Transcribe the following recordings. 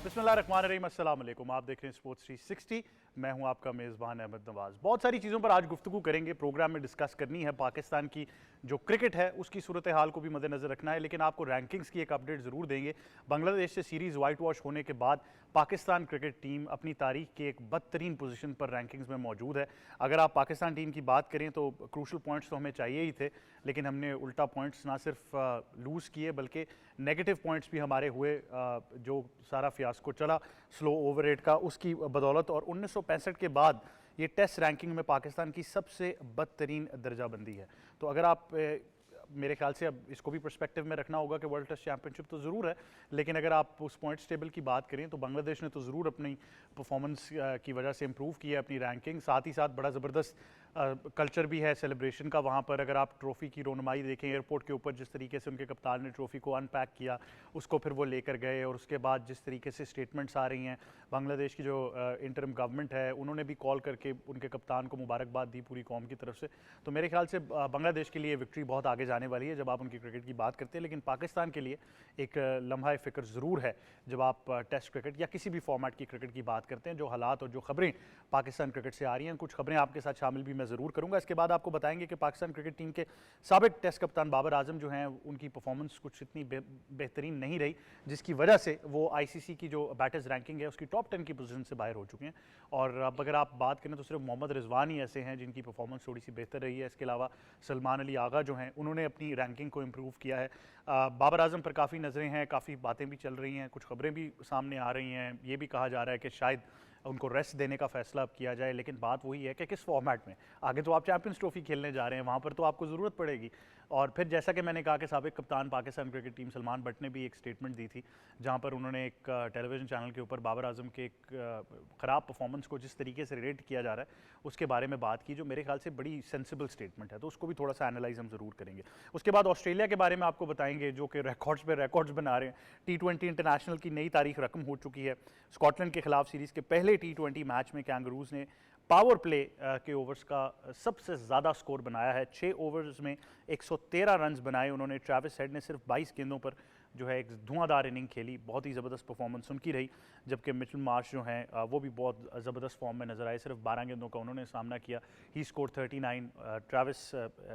बिस्मिल्लाहिर्रहमानिर्रहीम, अस्सलाम वालेकुम। आप देख रहे हैं स्पोर्ट्स 360। मैं हूं आपका मेज़बान अहमद नवाज़। बहुत सारी चीज़ों पर आज गुफ्तगू करेंगे, प्रोग्राम में डिस्कस करनी है। पाकिस्तान की जो क्रिकेट है उसकी सूरत हाल को भी मद्देनज़र रखना है, लेकिन आपको रैंकिंग्स की एक अपडेट ज़रूर देंगे। बांग्लादेश से सीरीज़ वाइट वॉश होने के बाद पाकिस्तान क्रिकेट टीम अपनी तारीख के एक बदतरीन पोजीशन पर रैंकिंग्स में मौजूद है। अगर आप पाकिस्तान टीम की बात करें तो क्रूशल पॉइंट्स तो हमें चाहिए ही थे, लेकिन हमने उल्टा पॉइंट्स ना सिर्फ लूज़ किए बल्कि नेगेटिव पॉइंट्स भी हमारे हुए। जो सारा फियास्को चला स्लो ओवर रेट का, उसकी बदौलत और 1965 के बाद ये टेस्ट रैंकिंग में पाकिस्तान की सबसे बदतरीन दर्जाबंदी है। तो अगर आप मेरे ख्याल से अब इसको भी पर्सपेक्टिव में रखना होगा कि वर्ल्ड टेस्ट चैंपियनशिप तो ज़रूर है, लेकिन अगर आप उस पॉइंट्स टेबल की बात करें तो बांग्लादेश ने तो ज़रूर अपनी परफॉर्मेंस की वजह से इम्प्रूव किया है अपनी रैंकिंग। साथ ही साथ बड़ा ज़बरदस्त कल्चर भी है सेलिब्रेशन का वहाँ पर। अगर आप ट्रॉफ़ी की रोनुमाई देखें एयरपोर्ट के ऊपर, जिस तरीके से उनके कप्तान ने ट्रॉफ़ी को अनपैक किया, उसको फिर वो लेकर गए, और उसके बाद जिस तरीके से स्टेटमेंट्स आ रही हैं, बांग्लादेश की जो इंटरिम गवर्नमेंट है उन्होंने भी कॉल करके उनके कप्तान को मुबारकबाद दी पूरी कौम की तरफ से। तो मेरे ख्याल से बांग्लादेश के लिए विक्ट्री बहुत आगे जाने वाली है जब आप उनकी क्रिकेट की बात करते हैं। लेकिन पाकिस्तान के लिए एक लम्हा फ़िक्र ज़रूर है जब आप टेस्ट क्रिकेट या किसी भी फॉर्मेट की क्रिकेट की बात करते हैं। जो हालात और जो खबरें पाकिस्तान क्रिकेट से आ रही हैं, कुछ खबरें आपके साथ शामिल भी मैं ज़रूर करूँगा। इसके बाद आपको बताएंगे कि पाकिस्तान क्रिकेट टीम के साबिक टेस्ट कप्तान बाबर आजम जो हैं उनकी परफॉर्मेंस कुछ इतनी बेहतरीन नहीं रही, जिसकी वजह से वो आईसीसी की जो बैटर्स रैंकिंग है उसकी टॉप 10 की पोजीशन से बाहर हो चुके हैं। और अब अगर आप बात करें तो सिर्फ मोहम्मद रिजवान ही ऐसे हैं जिनकी परफॉर्मेंस थोड़ी सी बेहतर रही है। इसके अलावा सलमान अली आगा जो हैं उन्होंने अपनी रैंकिंग को इम्प्रूव किया है। बाबर आजम पर काफ़ी नज़रें हैं, काफ़ी बातें भी चल रही हैं, कुछ खबरें भी सामने आ रही हैं। ये भी कहा जा रहा है कि शायद उनको रेस्ट देने का फैसला अब किया जाए, लेकिन बात वही है कि किस फॉर्मेट में। आगे तो आप चैंपियंस ट्रॉफी खेलने जा रहे हैं, वहाँ पर तो आपको ज़रूरत पड़ेगी। और फिर जैसा कि मैंने कहा कि साबिक कप्तान Pakistan cricket team Salman but ने भी एक स्टेटमेंट दी थी, जहाँ पर उन्होंने एक टेलीविज़न चैनल के ऊपर बाबर आजम के एक ख़राब परफॉर्मेंस को जिस तरीके से रेट किया जा रहा है उसके बारे में बात की, जो मेरे ख्याल से बड़ी सेंसिबल स्टेटमेंट है। तो उसको भी थोड़ा सा एनालाइज हम ज़रूर करेंगे। उसके बाद ऑस्ट्रेलिया के बारे में आपको बताएंगे, जो कि रिकॉर्ड्स पे रिकॉर्ड्स बना रहे हैं। T20 इंटरनेशनल की नई तारीख रकम हो चुकी है। स्कॉटलैंड के खिलाफ सीरीज़ के पहले T20 मैच में कैंगरूज ने पावर प्ले के ओवर्स का सबसे ज़्यादा स्कोर बनाया है। 6 ओवर्स में 113 रन्स बनाए उन्होंने। ट्रैविस हेड ने सिर्फ 22 गेंदों पर जो है एक धुआंधार इनिंग खेली, बहुत ही ज़बरदस्त परफॉर्मेंस उनकी रही। जबकि मिचेल मार्श जो हैं वो भी बहुत ज़बरदस्त फॉर्म में नजर आए, सिर्फ 12 गेंदों का उन्होंने सामना किया। ही स्कोर 39। ट्रैविस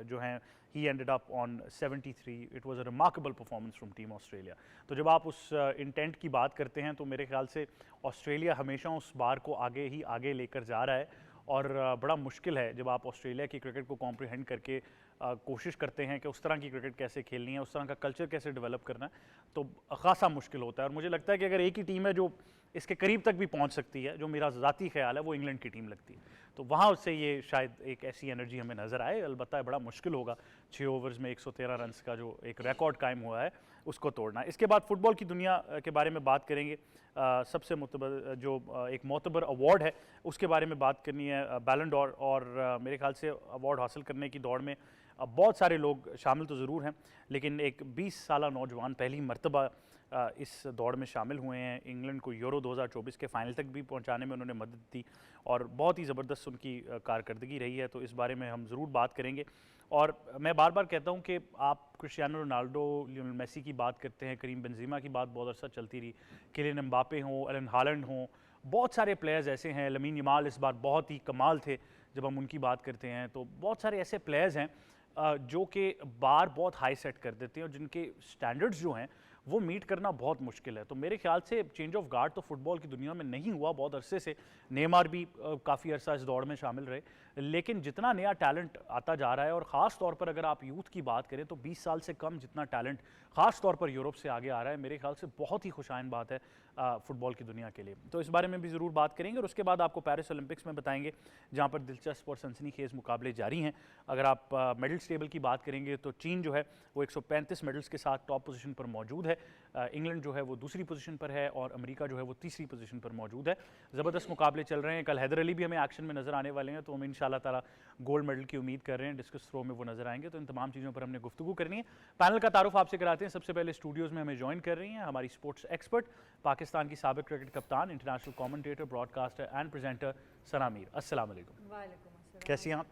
जो हैं he ended up on 73। It was a remarkable performance from team Australia. तो जब आप उस इंटेंट की बात करते हैं तो मेरे ख्याल से ऑस्ट्रेलिया हमेशा उस बार को आगे ही आगे लेकर जा रहा है, और बड़ा मुश्किल है जब आप ऑस्ट्रेलिया की क्रिकेट को कॉम्प्रिहेंड करके कोशिश करते हैं कि उस तरह की क्रिकेट कैसे खेलनी है, उस तरह का कल्चर कैसे डेवलप करना है, तो ख़ासा मुश्किल होता है। और मुझे लगता है कि अगर एक ही टीम है जो इसके करीब तक भी पहुंच सकती है, जो मेरा ज़ाती ख्याल है, वो इंग्लैंड की टीम लगती है। तो वहाँ उससे ये शायद एक ऐसी एनर्जी हमें नज़र आए। अलबत्ता बड़ा मुश्किल होगा 6 ओवर्स में 113 रन्स का जो एक रिकॉर्ड कायम हुआ है उसको तोड़ना। इसके बाद फुटबॉल की दुनिया के बारे में बात करेंगे। सबसे मुतबर जो एक मोतबर अवार्ड है उसके बारे में बात करनी है, बैलन डॉर। और मेरे ख्याल से अवार्ड हासिल करने की दौड़ में बहुत सारे लोग शामिल तो ज़रूर हैं, लेकिन एक 20 साला नौजवान पहली मर्तबा इस दौड़ में शामिल हुए हैं। इंग्लैंड को यूरो 2024 के फाइनल तक भी पहुंचाने में उन्होंने मदद दी, और बहुत ही ज़बरदस्त उनकी कारकर्दगी रही है। तो इस बारे में हम ज़रूर बात करेंगे। और मैं बार बार कहता हूं कि आप क्रिस्टियानो रोनाल्डो, लियोनेल मेसी की बात करते हैं, करीम बेंजेमा की बात बहुत अरसा चलती रही, किलियन एम्बापे हों, एलन हालैंड हों, बहुत सारे प्लेयर्स ऐसे हैं। लमीन यमाल इस बार बहुत ही कमाल थे जब हम उनकी बात करते हैं। तो बहुत सारे ऐसे प्लेयर्स हैं जो कि बार बहुत हाई सेट कर देते हैं, और जिनके स्टैंडर्ड्स जो हैं वो मीट करना बहुत मुश्किल है। तो मेरे ख्याल से चेंज ऑफ गार्ड तो फुटबॉल की दुनिया में नहीं हुआ बहुत अरसे से। नेमार भी काफ़ी अरसा इस दौड़ में शामिल रहे, लेकिन जितना नया टैलेंट आता जा रहा है, और ख़ास तौर पर अगर आप यूथ की बात करें तो 20 साल से कम जितना टैलेंट ख़ास तौर पर यूरोप से आगे आ रहा है, मेरे ख्याल से बहुत ही खुशाइन बात है फुटबॉल की दुनिया के लिए। तो इस बारे में भी ज़रूर बात करेंगे। और उसके बाद आपको पेरिस ओलंपिक्स में बताएंगे, जहाँ पर दिलचस्प और सनसनीखेज मुकाबले जारी हैं। अगर आप मेडल्स टेबल की बात करेंगे तो चीन जो है वो 135 मेडल्स के साथ टॉप पोजीशन पर मौजूद है। इंग्लैंड जो है वो दूसरी पोजीशन पर है, और अमेरिका जो है वो तीसरी पोजीशन पर मौजूद है। ज़बरदस्त मुकाबले चल रहे हैं। कल हैदर अली भी हमें एक्शन में नजर आने वाले हैं, तो हम इंशाल्लाह ताला गोल्ड मेडल की उम्मीद कर रहे हैं। डिस्कस थ्रो में वो नजर आएंगे। तो इन तमाम चीज़ों पर हमने गुफ्तगू करनी है। पैनल का तारुफ आपसे कराते हैं। सबसे पहले स्टूडियोज़ में हमें ज्वाइन कर रही हैं हमारी स्पोर्ट्स एक्सपर्ट, पाकिस्तान की साबिक क्रिकेट कप्तान, international commentator, broadcaster and presenter Sana Mir. अस्सलाम वालेकुम। वालेकुम अस्सलाम। कैसी हैं आप?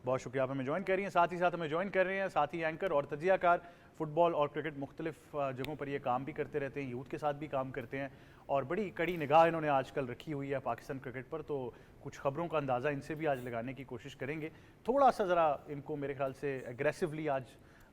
बहुत शुक्रिया, आप हमें ज्वाइन कर रही हैं। साथ ही साथ हमें ज्वाइन कर रहे हैं साथी एंकर और तजियाकार, फुटबॉल और क्रिकेट मुख्तलिफ जगहों पर ये काम भी करते रहते हैं, यूथ के साथ भी काम करते हैं और बड़ी कड़ी निगाह इन्होंने आजकल रखी हुई है पाकिस्तान क्रिकेट पर। तो कुछ खबरों का अंदाज़ा इनसे भी आज लगाने की कोशिश करेंगे। थोड़ा सा ज़रा इनको मेरे ख्याल से एग्रेसिवली आज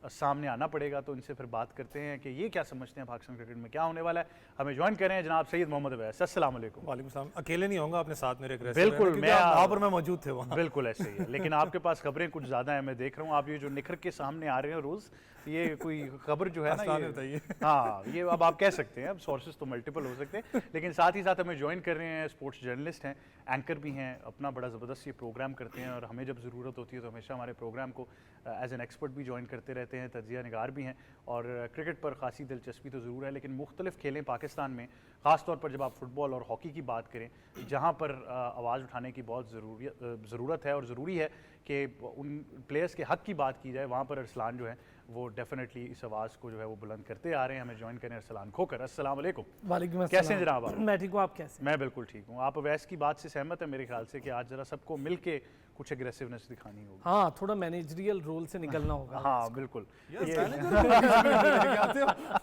सामने आना पड़ेगा, तो इनसे फिर बात करते हैं कि ये क्या समझते हैं पाकिस्तान क्रिकेट में क्या होने वाला है। हमें ज्वाइन कर रहे हैं जनाब सैयद मोहम्मद अवैस। अस्सलाम वालेकुम। वालेकुम सलाम। अकेले नहीं होऊंगा, अपने साथ मेरे बिल्कुल, मैं वहाँ पर मैं मौजूद थे वहाँ। बिल्कुल ऐसे ही है, लेकिन आपके पास खबरें कुछ ज़्यादा हैं। मैं देख रहा हूँ आप ये जो निखर के सामने आ रहे हैं रोज़, ये कोई खबर जो है ना, ये हाँ, ये अब आप कह सकते हैं, अब सोर्सेज तो मल्टीपल हो सकते हैं, लेकिन साथ ही साथ हमें ज्वाइन कर रहे हैं स्पोर्ट्स जर्नलिस्ट हैं, एंकर भी हैं, अपना बड़ा ज़बरदस्त ये प्रोग्राम करते हैं और हमें जब ज़रूरत होती है तो हमेशा हमारे प्रोग्राम को एज एन एक्सपर्ट भी ज्वाइन करते रहते हैं, तजिया निगार भी हैं और क्रिकेट पर खासी दिलचस्पी तो ज़रूर है, लेकिन मुख्तलिफ खेलें पाकिस्तान में, ख़ास तौर पर जब आप फुटबॉल और हॉकी की बात करें, जहाँ पर आवाज़ उठाने की बहुत ज़रूरत है और ज़रूरी है कि उन प्लेयर्स के हक़ की बात की जाए, वहाँ पर अरसलान जो है वो डेफिनेटली इस आवाज़ को जो है वो बुलंद करते आ रहे हैं। हमें ज्वाइन करें अरसलान खोकर। अस्सलाम वालेकुम। वालेकुम अस्सलाम। कैसे हैं जनाब आप? मैं ठीक हूँ, आप कैसे? मैं बिल्कुल ठीक हूँ। आप अवैस की बात से सहमत है मेरे ख्याल से कि आज ज़रा सबको मिल के कुछ एग्रेसिवनेस दिखानी होगी? हाँ, थोड़ा मैनेजरियल रोल से निकलना होगा। हाँ बिल्कुल,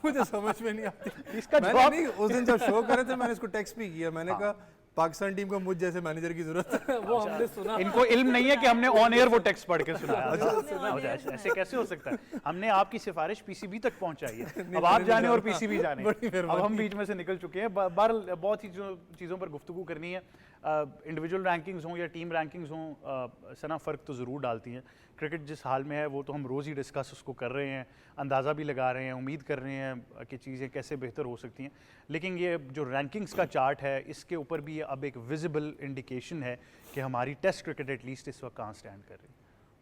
मुझे समझ में नहीं आती इसका जवाब नहीं। उस दिन जब शो करे थे मैंने इसको टेक्स्ट भी किया, मैंने कहा पाकिस्तान टीम को मुझ जैसे मैनेजर की जरूरत है। वो हमने सुना। इनको इल्म नहीं है कि हमने ऑन एयर वो टेक्स्ट पढ़ के सुनाया। ऐसे कैसे हो सकता है? हमने आपकी सिफारिश पीसीबी तक पहुंचाई है, अब आप जाने और पीसीबी जाने। अब हम बीच में से निकल चुके हैं। बहरहाल बहुत ही चीज़ों पर गुफ्तगू करनी है। इंडिविजुअल रैंकिंग्स हों या टीम रैंकिंग्स हों, सना फ़र्क तो ज़रूर डालती हैं। क्रिकेट जिस हाल में है वो तो हम रोज़ ही डिस्कस उसको कर रहे हैं, अंदाज़ा भी लगा रहे हैं, उम्मीद कर रहे हैं कि चीज़ें कैसे बेहतर हो सकती हैं, लेकिन ये जो रैंकिंग्स का चार्ट है इसके ऊपर भी अब एक विजिबल इंडिकेशन है कि हमारी टेस्ट क्रिकेट एटलीस्ट इस वक्त कहाँ स्टैंड कर रही है।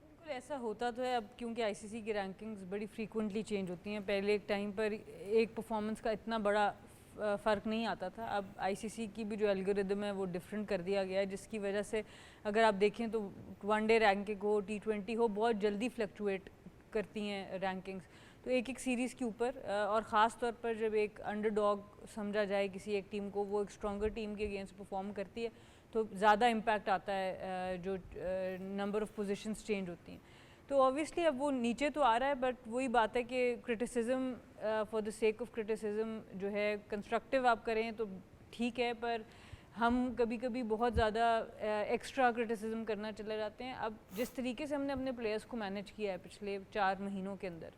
बिल्कुल ऐसा होता तो है अब, क्योंकि आईसीसी की रैंकिंग्स बड़ी फ्रीक्वेंटली चेंज होती हैं। पहले एक टाइम पर एक परफॉर्मेंस का इतना बड़ा फ़र्क नहीं आता था। अब आईसीसी की भी जो एल्गोरिदम है वो डिफरेंट कर दिया गया है, जिसकी वजह से अगर आप देखें तो वनडे रैंकिंग हो, T20 हो, बहुत जल्दी फ्लक्चुएट करती हैं रैंकिंग्स। तो एक एक सीरीज़ के ऊपर और ख़ास तौर पर जब एक अंडरडॉग समझा जाए किसी एक टीम को, वो एक स्ट्रॉन्गर टीम के अगेंस्ट परफॉर्म करती है तो ज़्यादा इम्पैक्ट आता है, जो नंबर ऑफ़ पोजीशंस चेंज होती हैं। तो ऑब्वियसली अब वो नीचे तो आ रहा है, बट वही बात है कि criticism for the sake of criticism जो है कंस्ट्रक्टिव आप करें तो ठीक है, पर हम कभी कभी बहुत ज़्यादा एक्स्ट्रा क्रिटिसिज्म करना चले जाते हैं। अब जिस तरीके से हमने अपने प्लेयर्स को मैनेज किया है पिछले 4 महीनों के अंदर,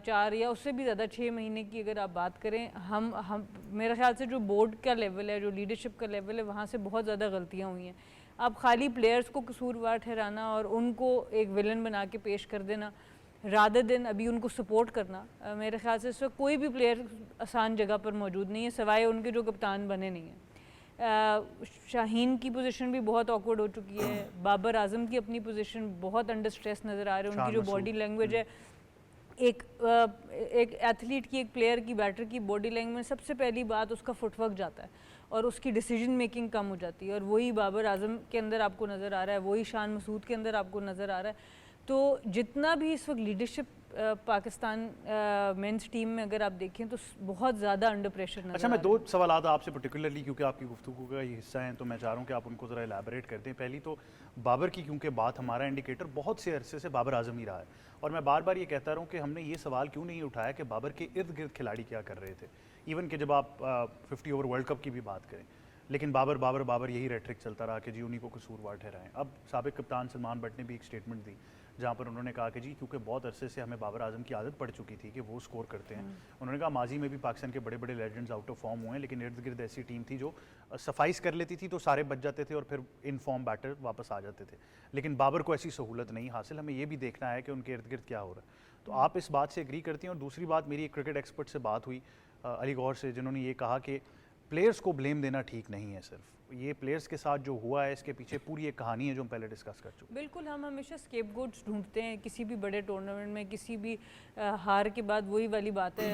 4 या उससे भी ज़्यादा 6 महीने की अगर आप बात करें, हम मेरे ख्याल से जो बोर्ड का लेवल है, जो लीडरशिप का लेवल है, वहाँ से बहुत ज़्यादा गलतियाँ हुई हैं। अब खाली प्लेयर्स को कसूरवार ठहराना और उनको एक विलन बना के पेश कर देना रादर दिन अभी उनको सपोर्ट करना, मेरे ख्याल से इस वक्त कोई भी प्लेयर आसान जगह पर मौजूद नहीं है सिवाय उनके जो कप्तान बने नहीं हैं। शाहीन की पोजीशन भी बहुत ऑकवर्ड हो चुकी है, बाबर आजम की अपनी पोजीशन बहुत अंडर स्ट्रेस नज़र आ रही है। उनकी जो बॉडी लैंग्वेज है, एक एथलीट की, एक प्लेयर की, बैटर की बॉडी लैंग्वेज, सबसे पहली बात उसका फुटवर्क जाता है और उसकी डिसीजन मेकिंग कम हो जाती है, और वही बाबर आजम के अंदर आपको नज़र आ रहा है, वही शान मसूद के अंदर आपको नज़र आ रहा है। तो जितना भी इस वक्त लीडरशिप पाकिस्तान मेंस टीम में अगर आप देखें तो बहुत ज़्यादा अंडर प्रेशर नज़र। अच्छा, मैं 2 सवाल आपसे पर्टिकुलरली, क्योंकि आपकी गुफ्तगू का ये हिस्सा हैं, तो मैं चाह रहा हूँ कि आप उनको ज़रा एलैबोरेट करते हैं। पहली तो बाबर की, क्योंकि बात हमारा इंडिकेटर बहुत से अरसे से बाबर आजम ही रहा है, और मैं बार बार ये कहता रहा हूँ कि हमने ये सवाल क्यों नहीं उठाया कि बाबर के इर्द गिर्द खिलाड़ी क्या कर रहे थे। इवन कि जब आप 50 ओवर वर्ल्ड कप की भी बात करें, लेकिन बाबर बाबर बाबर यही रेट्रिक चलता रहा कि जी उन्हीं को कसूरवार ठहराएं। अब साबिक कप्तान सलमान बट ने भी एक स्टेटमेंट दी जहाँ पर उन्होंने कहा कि जी क्योंकि बहुत अरसे से हमें बाबर आजम की आदत पड़ चुकी थी कि वो स्कोर करते हैं। उन्होंने कहा माजी में भी पाकिस्तान के बड़े बड़े लेजेंड्स आउट ऑफ फॉर्म हुए हैं, लेकिन इर्द गिर्द ऐसी टीम थी जो सफाइस कर लेती थी तो सारे बच जाते थे और फिर इन फॉर्म बैटर वापस आ जाते थे, लेकिन बाबर को ऐसी सहूलत नहीं हासिल। हमें ये भी देखना है कि उनके इर्द गिर्द क्या हो रहा है। तो आप इस बात से एग्री करती हैं? और दूसरी बात, मेरी एक क्रिकेट एक्सपर्ट से बात हुई अली गौर से, जिन्होंने ये कहा कि प्लेयर्स को ब्लेम देना ठीक नहीं है, सिर्फ ये प्लेयर्स के साथ जो हुआ है इसके पीछे पूरी एक कहानी है जो हम पहले डिस्कस कर चुके हैं। बिल्कुल, हम हमेशा स्केपगोट्स ढूंढते हैं किसी भी बड़े टूर्नामेंट में, किसी भी हार के बाद। वही वाली बात है,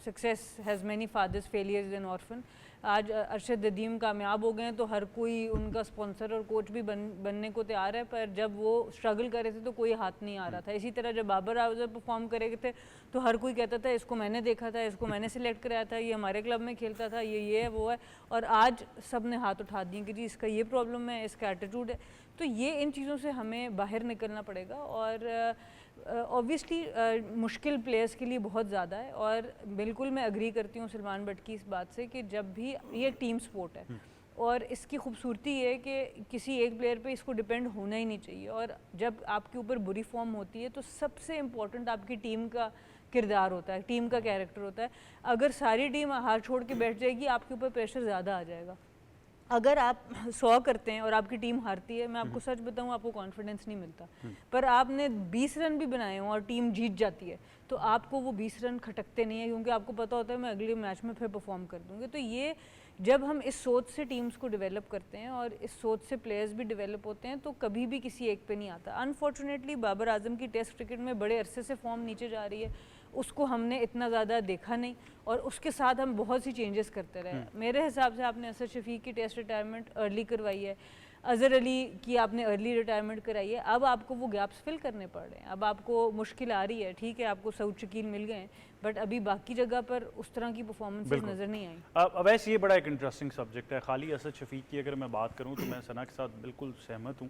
success has many fathers, failures and orphan. आज अरशद नदीम कामयाब हो गए हैं तो हर कोई उनका स्पॉन्सर और कोच भी बनने को तैयार है, पर जब वो स्ट्रगल कर रहे थे तो कोई हाथ नहीं आ रहा था। इसी तरह जब बाबर आजम परफॉर्म कर रहे थे तो हर कोई कहता था इसको मैंने देखा था, इसको मैंने सिलेक्ट कराया था, ये हमारे क्लब में खेलता था, ये है वो है, और आज सब ने हाथ उठा दिए कि जी इसका ये प्रॉब्लम है, इसका एटीट्यूड है। तो ये इन चीज़ों से हमें बाहर निकलना पड़ेगा और ऑब्वियसली मुश्किल प्लेयर्स के लिए बहुत ज़्यादा है। और बिल्कुल मैं अग्री करती हूँ सलमान बट की इस बात से कि जब भी ये एक टीम स्पोर्ट है और इसकी खूबसूरती है कि किसी एक प्लेयर पे इसको डिपेंड होना ही नहीं चाहिए। और जब आपके ऊपर बुरी फॉर्म होती है तो सबसे इम्पोर्टेंट आपकी टीम का किरदार होता है, टीम का कैरेक्टर होता है। अगर सारी टीम हार छोड़ के बैठ जाएगी आपके ऊपर प्रेशर ज़्यादा आ जाएगा। अगर आप 100 करते हैं और आपकी टीम हारती है, मैं आपको सच बताऊं आपको कॉन्फिडेंस नहीं मिलता, पर आपने 20 रन भी बनाए हों और टीम जीत जाती है तो आपको वो 20 रन खटकते नहीं है, क्योंकि आपको पता होता है मैं अगले मैच में फिर परफॉर्म कर दूंगी। तो ये जब हम इस सोच से टीम्स को डेवलप करते हैं और इस सोच से प्लेयर्स भी डेवलप होते हैं तो कभी भी किसी एक पे नहीं आता। अनफॉर्चुनेटली बाबर आजम की टेस्ट क्रिकेट में बड़े अरसे से फॉर्म नीचे जा रही है, उसको हमने इतना ज़्यादा देखा नहीं और उसके साथ हम बहुत सी चेंजेस करते रहे। मेरे हिसाब से आपने असद शफीक की टेस्ट रिटायरमेंट अर्ली करवाई है, अज़हर अली की आपने अर्ली रिटायरमेंट कराई है, अब आपको वो गैप्स फिल करने पड़ रहे हैं, अब आपको मुश्किल आ रही है। ठीक है आपको सऊद शकील मिल गए हैं बट अभी बाकी जगह पर उस तरह की परफॉर्मेंसेस नज़र नहीं आई। वैसे ये बड़ा एक इंटरेस्टिंग सब्जेक्ट है। खाली असद शफीक की अगर मैं बात करूँ तो मैं सना के साथ बिल्कुल सहमत हूँ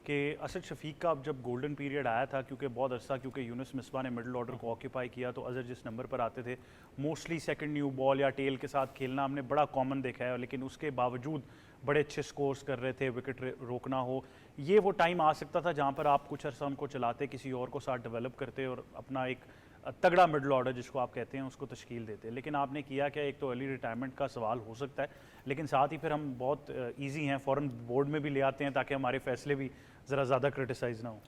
कि असद शफीक का अब जब गोल्डन पीरियड आया था, क्योंकि बहुत अरसा क्योंकि यूनुस मिसबा ने मिडिल ऑर्डर को ऑक्यूपाई किया, तो अज़हर जिस नंबर पर आते थे मोस्टली सेकंड न्यू बॉल या टेल के साथ खेलना हमने बड़ा कॉमन देखा है, लेकिन उसके बावजूद बड़े अच्छे स्कोर्स कर रहे थे, विकेट रोकना हो। ये वो टाइम आ सकता था जहाँ पर आप कुछ अरसा उनको चलाते, किसी और को साथ डेवलप करते और अपना एक तगड़ा मिडल ऑर्डर जिसको आप कहते हैं उसको तश्कील देते। लेकिन आपने किया क्या, एक तो अर्ली रिटायरमेंट का सवाल हो सकता है, लेकिन साथ ही फिर हम बहुत ईजी हैं, फ़ौरन बोर्ड में भी ले आते हैं ताकि हमारे फैसले भी ज़रा ज़्यादा क्रिटिसाइज़ ना हो।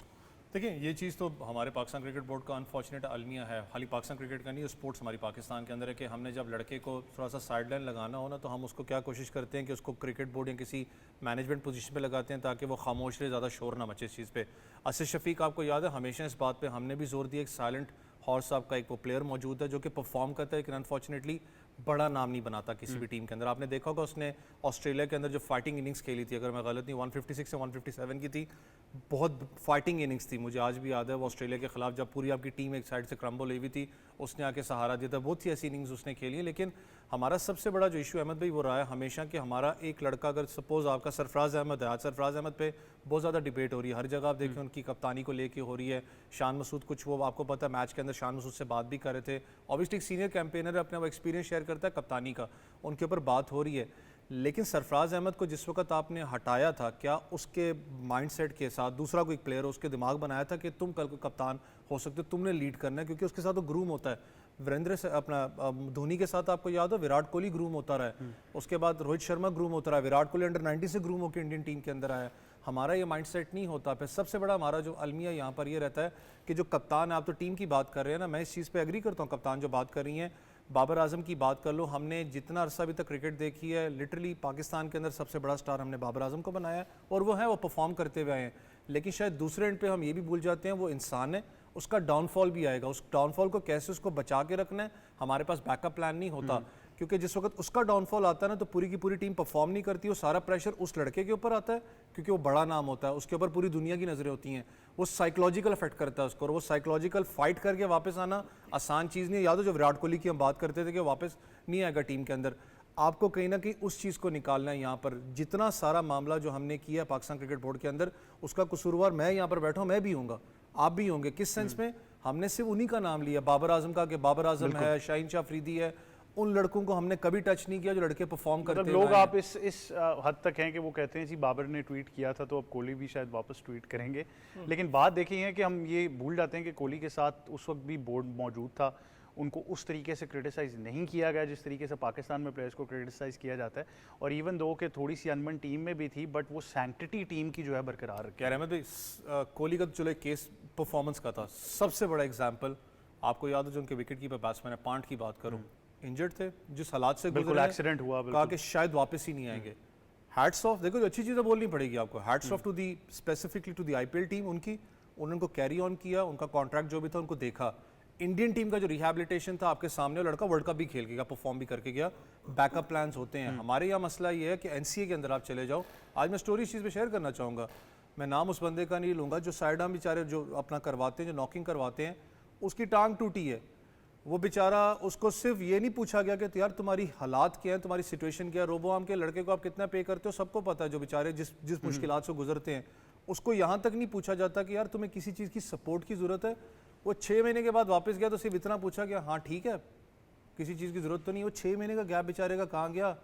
देखिए ये चीज़ तो हमारे पाकिस्तान क्रिकेट बोर्ड का अनफॉर्चुनेट अलमिया है। खाली पाकिस्तान क्रिकेट का नहीं, स्पोर्ट्स हमारी पाकिस्तान के अंदर है कि हमने जब लड़के को थोड़ा सा साइड लाइन लगाना हो ना तो हम उसको क्या कोशिश करते हैं कि उसको क्रिकेट बोर्ड या किसी मैनेजमेंट पोजीशन पे लगाते हैं ताकि वो खामोश रहे, ज़्यादा शोर ना मचे इस चीज़ पे। असद शफीक आपको याद है हमेशा इस बात पर हमने भी जोर दिया, एक साइलेंट हॉर्स साहब का एक वो प्लेयर मौजूद है जो कि परफॉर्म करता है, लेकिन अनफॉर्चुनेटली बड़ा नाम नहीं बनाता किसी भी टीम के अंदर। आपने देखा होगा उसने ऑस्ट्रेलिया के अंदर जो फाइटिंग इनिंग्स खेली थी, अगर मैं गलत नहीं 156 से 157 की थी, बहुत फाइटिंग इनिंग्स थी। मुझे आज भी याद है वो ऑस्ट्रेलिया के खिलाफ जब पूरी आपकी टीम एक साइड से क्रम्बल हुई थी उसने आके सहारा दिया था। बहुत सी ऐसी इनिंग्स उसने खेली है। लेकिन हमारा सबसे बड़ा जो इशू अहमद भाई वो रहा है हमेशा कि हमारा एक लड़का, अगर सपोज आपका सरफराज अहमद है, आज सरफराज अहमद पे बहुत ज़्यादा डिबेट हो रही है, हर जगह आप देखें उनकी कप्तानी को लेके हो रही है। शान मसूद कुछ वो आपको पता है मैच के अंदर शान मसूद से बात भी कर रहे थे, ऑब्वियसली एक सीनियर कैंपेनर अपना वो एक्सपीरियंस शेयर करता है कप्तानी का, उनके ऊपर बात हो रही है। लेकिन सरफराज अहमद को जिस वक्त आपने हटाया था, क्या उसके माइंडसेट के साथ दूसरा कोई प्लेयर उसके दिमाग बनाया था कि तुम कल को कप्तान हो सकते हो, तुमने लीड करना है, क्योंकि उसके साथ वो ग्रूम होता है। वीरेंद्र से अपना धोनी के साथ आपको याद हो विराट कोहली ग्रूम होता रहा है, उसके बाद रोहित शर्मा ग्रूम होता रहा है, विराट कोहली अंडर 90 से ग्रूम होकर इंडियन टीम के अंदर आया। हमारा ये माइंडसेट नहीं होता। फिर सबसे बड़ा हमारा जो अलमिया यहाँ पर ये रहता है कि जो कप्तान है, आप तो टीम की बात कर रहे हैं ना, मैं इस चीज़ पे एग्री करता हूँ, कप्तान जो बात कर रही हैं, बाबर आजम की बात कर लो, हमने जितना अरसा अभी तक क्रिकेट देखी है, लिटरली पाकिस्तान के अंदर सबसे बड़ा स्टार हमने बाबर आजम को बनाया है और वो है, वो परफॉर्म करते हुए आए हैं। लेकिन शायद दूसरे एंड पे हम ये भी भूल जाते हैं वो इंसान है, उसका डाउनफॉल भी आएगा, उस डाउनफॉल को कैसे उसको बचा के रखना है, हमारे पास बैकअप प्लान नहीं होता। क्योंकि जिस वक्त उसका डाउनफॉल आता है ना तो पूरी की पूरी टीम परफॉर्म नहीं करती, वो सारा प्रेशर उस लड़के के ऊपर आता है क्योंकि वो बड़ा नाम होता है, उसके ऊपर पूरी दुनिया की नज़रें होती हैं, वो साइकोलॉजिकल इफेक्ट करता है उसको, और वो साइकोलॉजिकल फाइट करके वापस आना आसान चीज़ नहीं है। याद हो जो विराट कोहली की हम बात करते थे कि वापस नहीं आएगा टीम के अंदर, आपको कहीं ना कहीं उस चीज़ को निकालना है। यहाँ पर जितना सारा मामला जो हमने किया पाकिस्तान क्रिकेट बोर्ड के अंदर, उसका कसूरवार मैं यहाँ पर बैठा हूँ, मैं भी हूँगा, आप भी होंगे। किस सेंस में? हमने सिर्फ उन्हीं का नाम लिया, बाबर आजम का, कि बाबर आजम है, शाहीन शाह अफरीदी है, उन लड़कों को हमने कभी टच नहीं किया जो लड़के परफॉर्म करते हैं। लोग आप इस हद तक हैं कि वो कहते हैं जी बाबर ने ट्वीट किया था तो अब कोहली भी शायद वापस ट्वीट करेंगे। लेकिन बात देखी है कि हम ये भूल जाते हैं कि कोहली के साथ उस वक्त भी बोर्ड मौजूद था, उनको उस तरीके से क्रिटिसाइज़ नहीं किया गया जिस तरीके से पाकिस्तान में प्लेयर्स को क्रिटिसाइज़ किया जाता है। और इवन दो कि थोड़ी सी अनबन टीम में भी थी, बट वो सैंक्टिटी टीम की जो है बरकरार रखी। कह रहे हैं भाई कोहली का तो चलो एक केस परफॉर्मेंस का था, सबसे बड़ा एग्जाम्पल आपको याद हो जो उनके विकेट कीपर बैट्समैन है, पांट की बात करूँ, इंजर्ड थे, जिस हालात से बिल्कुल एक्सीडेंट हुआ, कहा कि शायद वापस ही नहीं आएंगे। हैट्स ऑफ, देखो जो अच्छी चीज़ें बोलनी पड़ेगी आपको, hats off to the specifically to the IPL team, उनको कैरी ऑन किया, उनका कॉन्ट्रैक्ट जो भी था उनको देखा। इंडियन टीम का जो रिहैबिलिटेशन था आपके सामने, वो लड़का वर्ल्ड कप भी खेल के गया, परफॉर्म भी करके गया, बैकअप प्लान्स होते हैं। हमारे यहाँ मसला ये है कि एनसीए के अंदर आप चले जाओ। आज मैं स्टोरी इस चीज़ पे शेयर करना चाहूँगा, मैं नाम उस बंदे का नहीं लूँगा, जो साइड आर्म बेचारे जो अपना करवाते हैं, जो नॉकिंग करवाते हैं, उसकी टांग टूटी है। वो बेचारा, उसको सिर्फ ये नहीं पूछा गया कि यार तुम्हारी हालात क्या है, तुम्हारी सिचुएशन क्या है, रोबो आर्म के लड़के को आप कितना पे करते हो सबको पता है, जो बेचारे जिस मुश्किलात से गुजरते हैं। उसको यहाँ तक नहीं पूछा जाता कि यार तुम्हें किसी चीज़ की सपोर्ट की ज़रूरत है। वो 6 महीने के बाद वापस गया तो सिर्फ इतना पूछा गया, हाँ ठीक है, किसी चीज़ की ज़रूरत तो नहीं। वो 6 महीने का गैप बेचारे का कहाँ गया?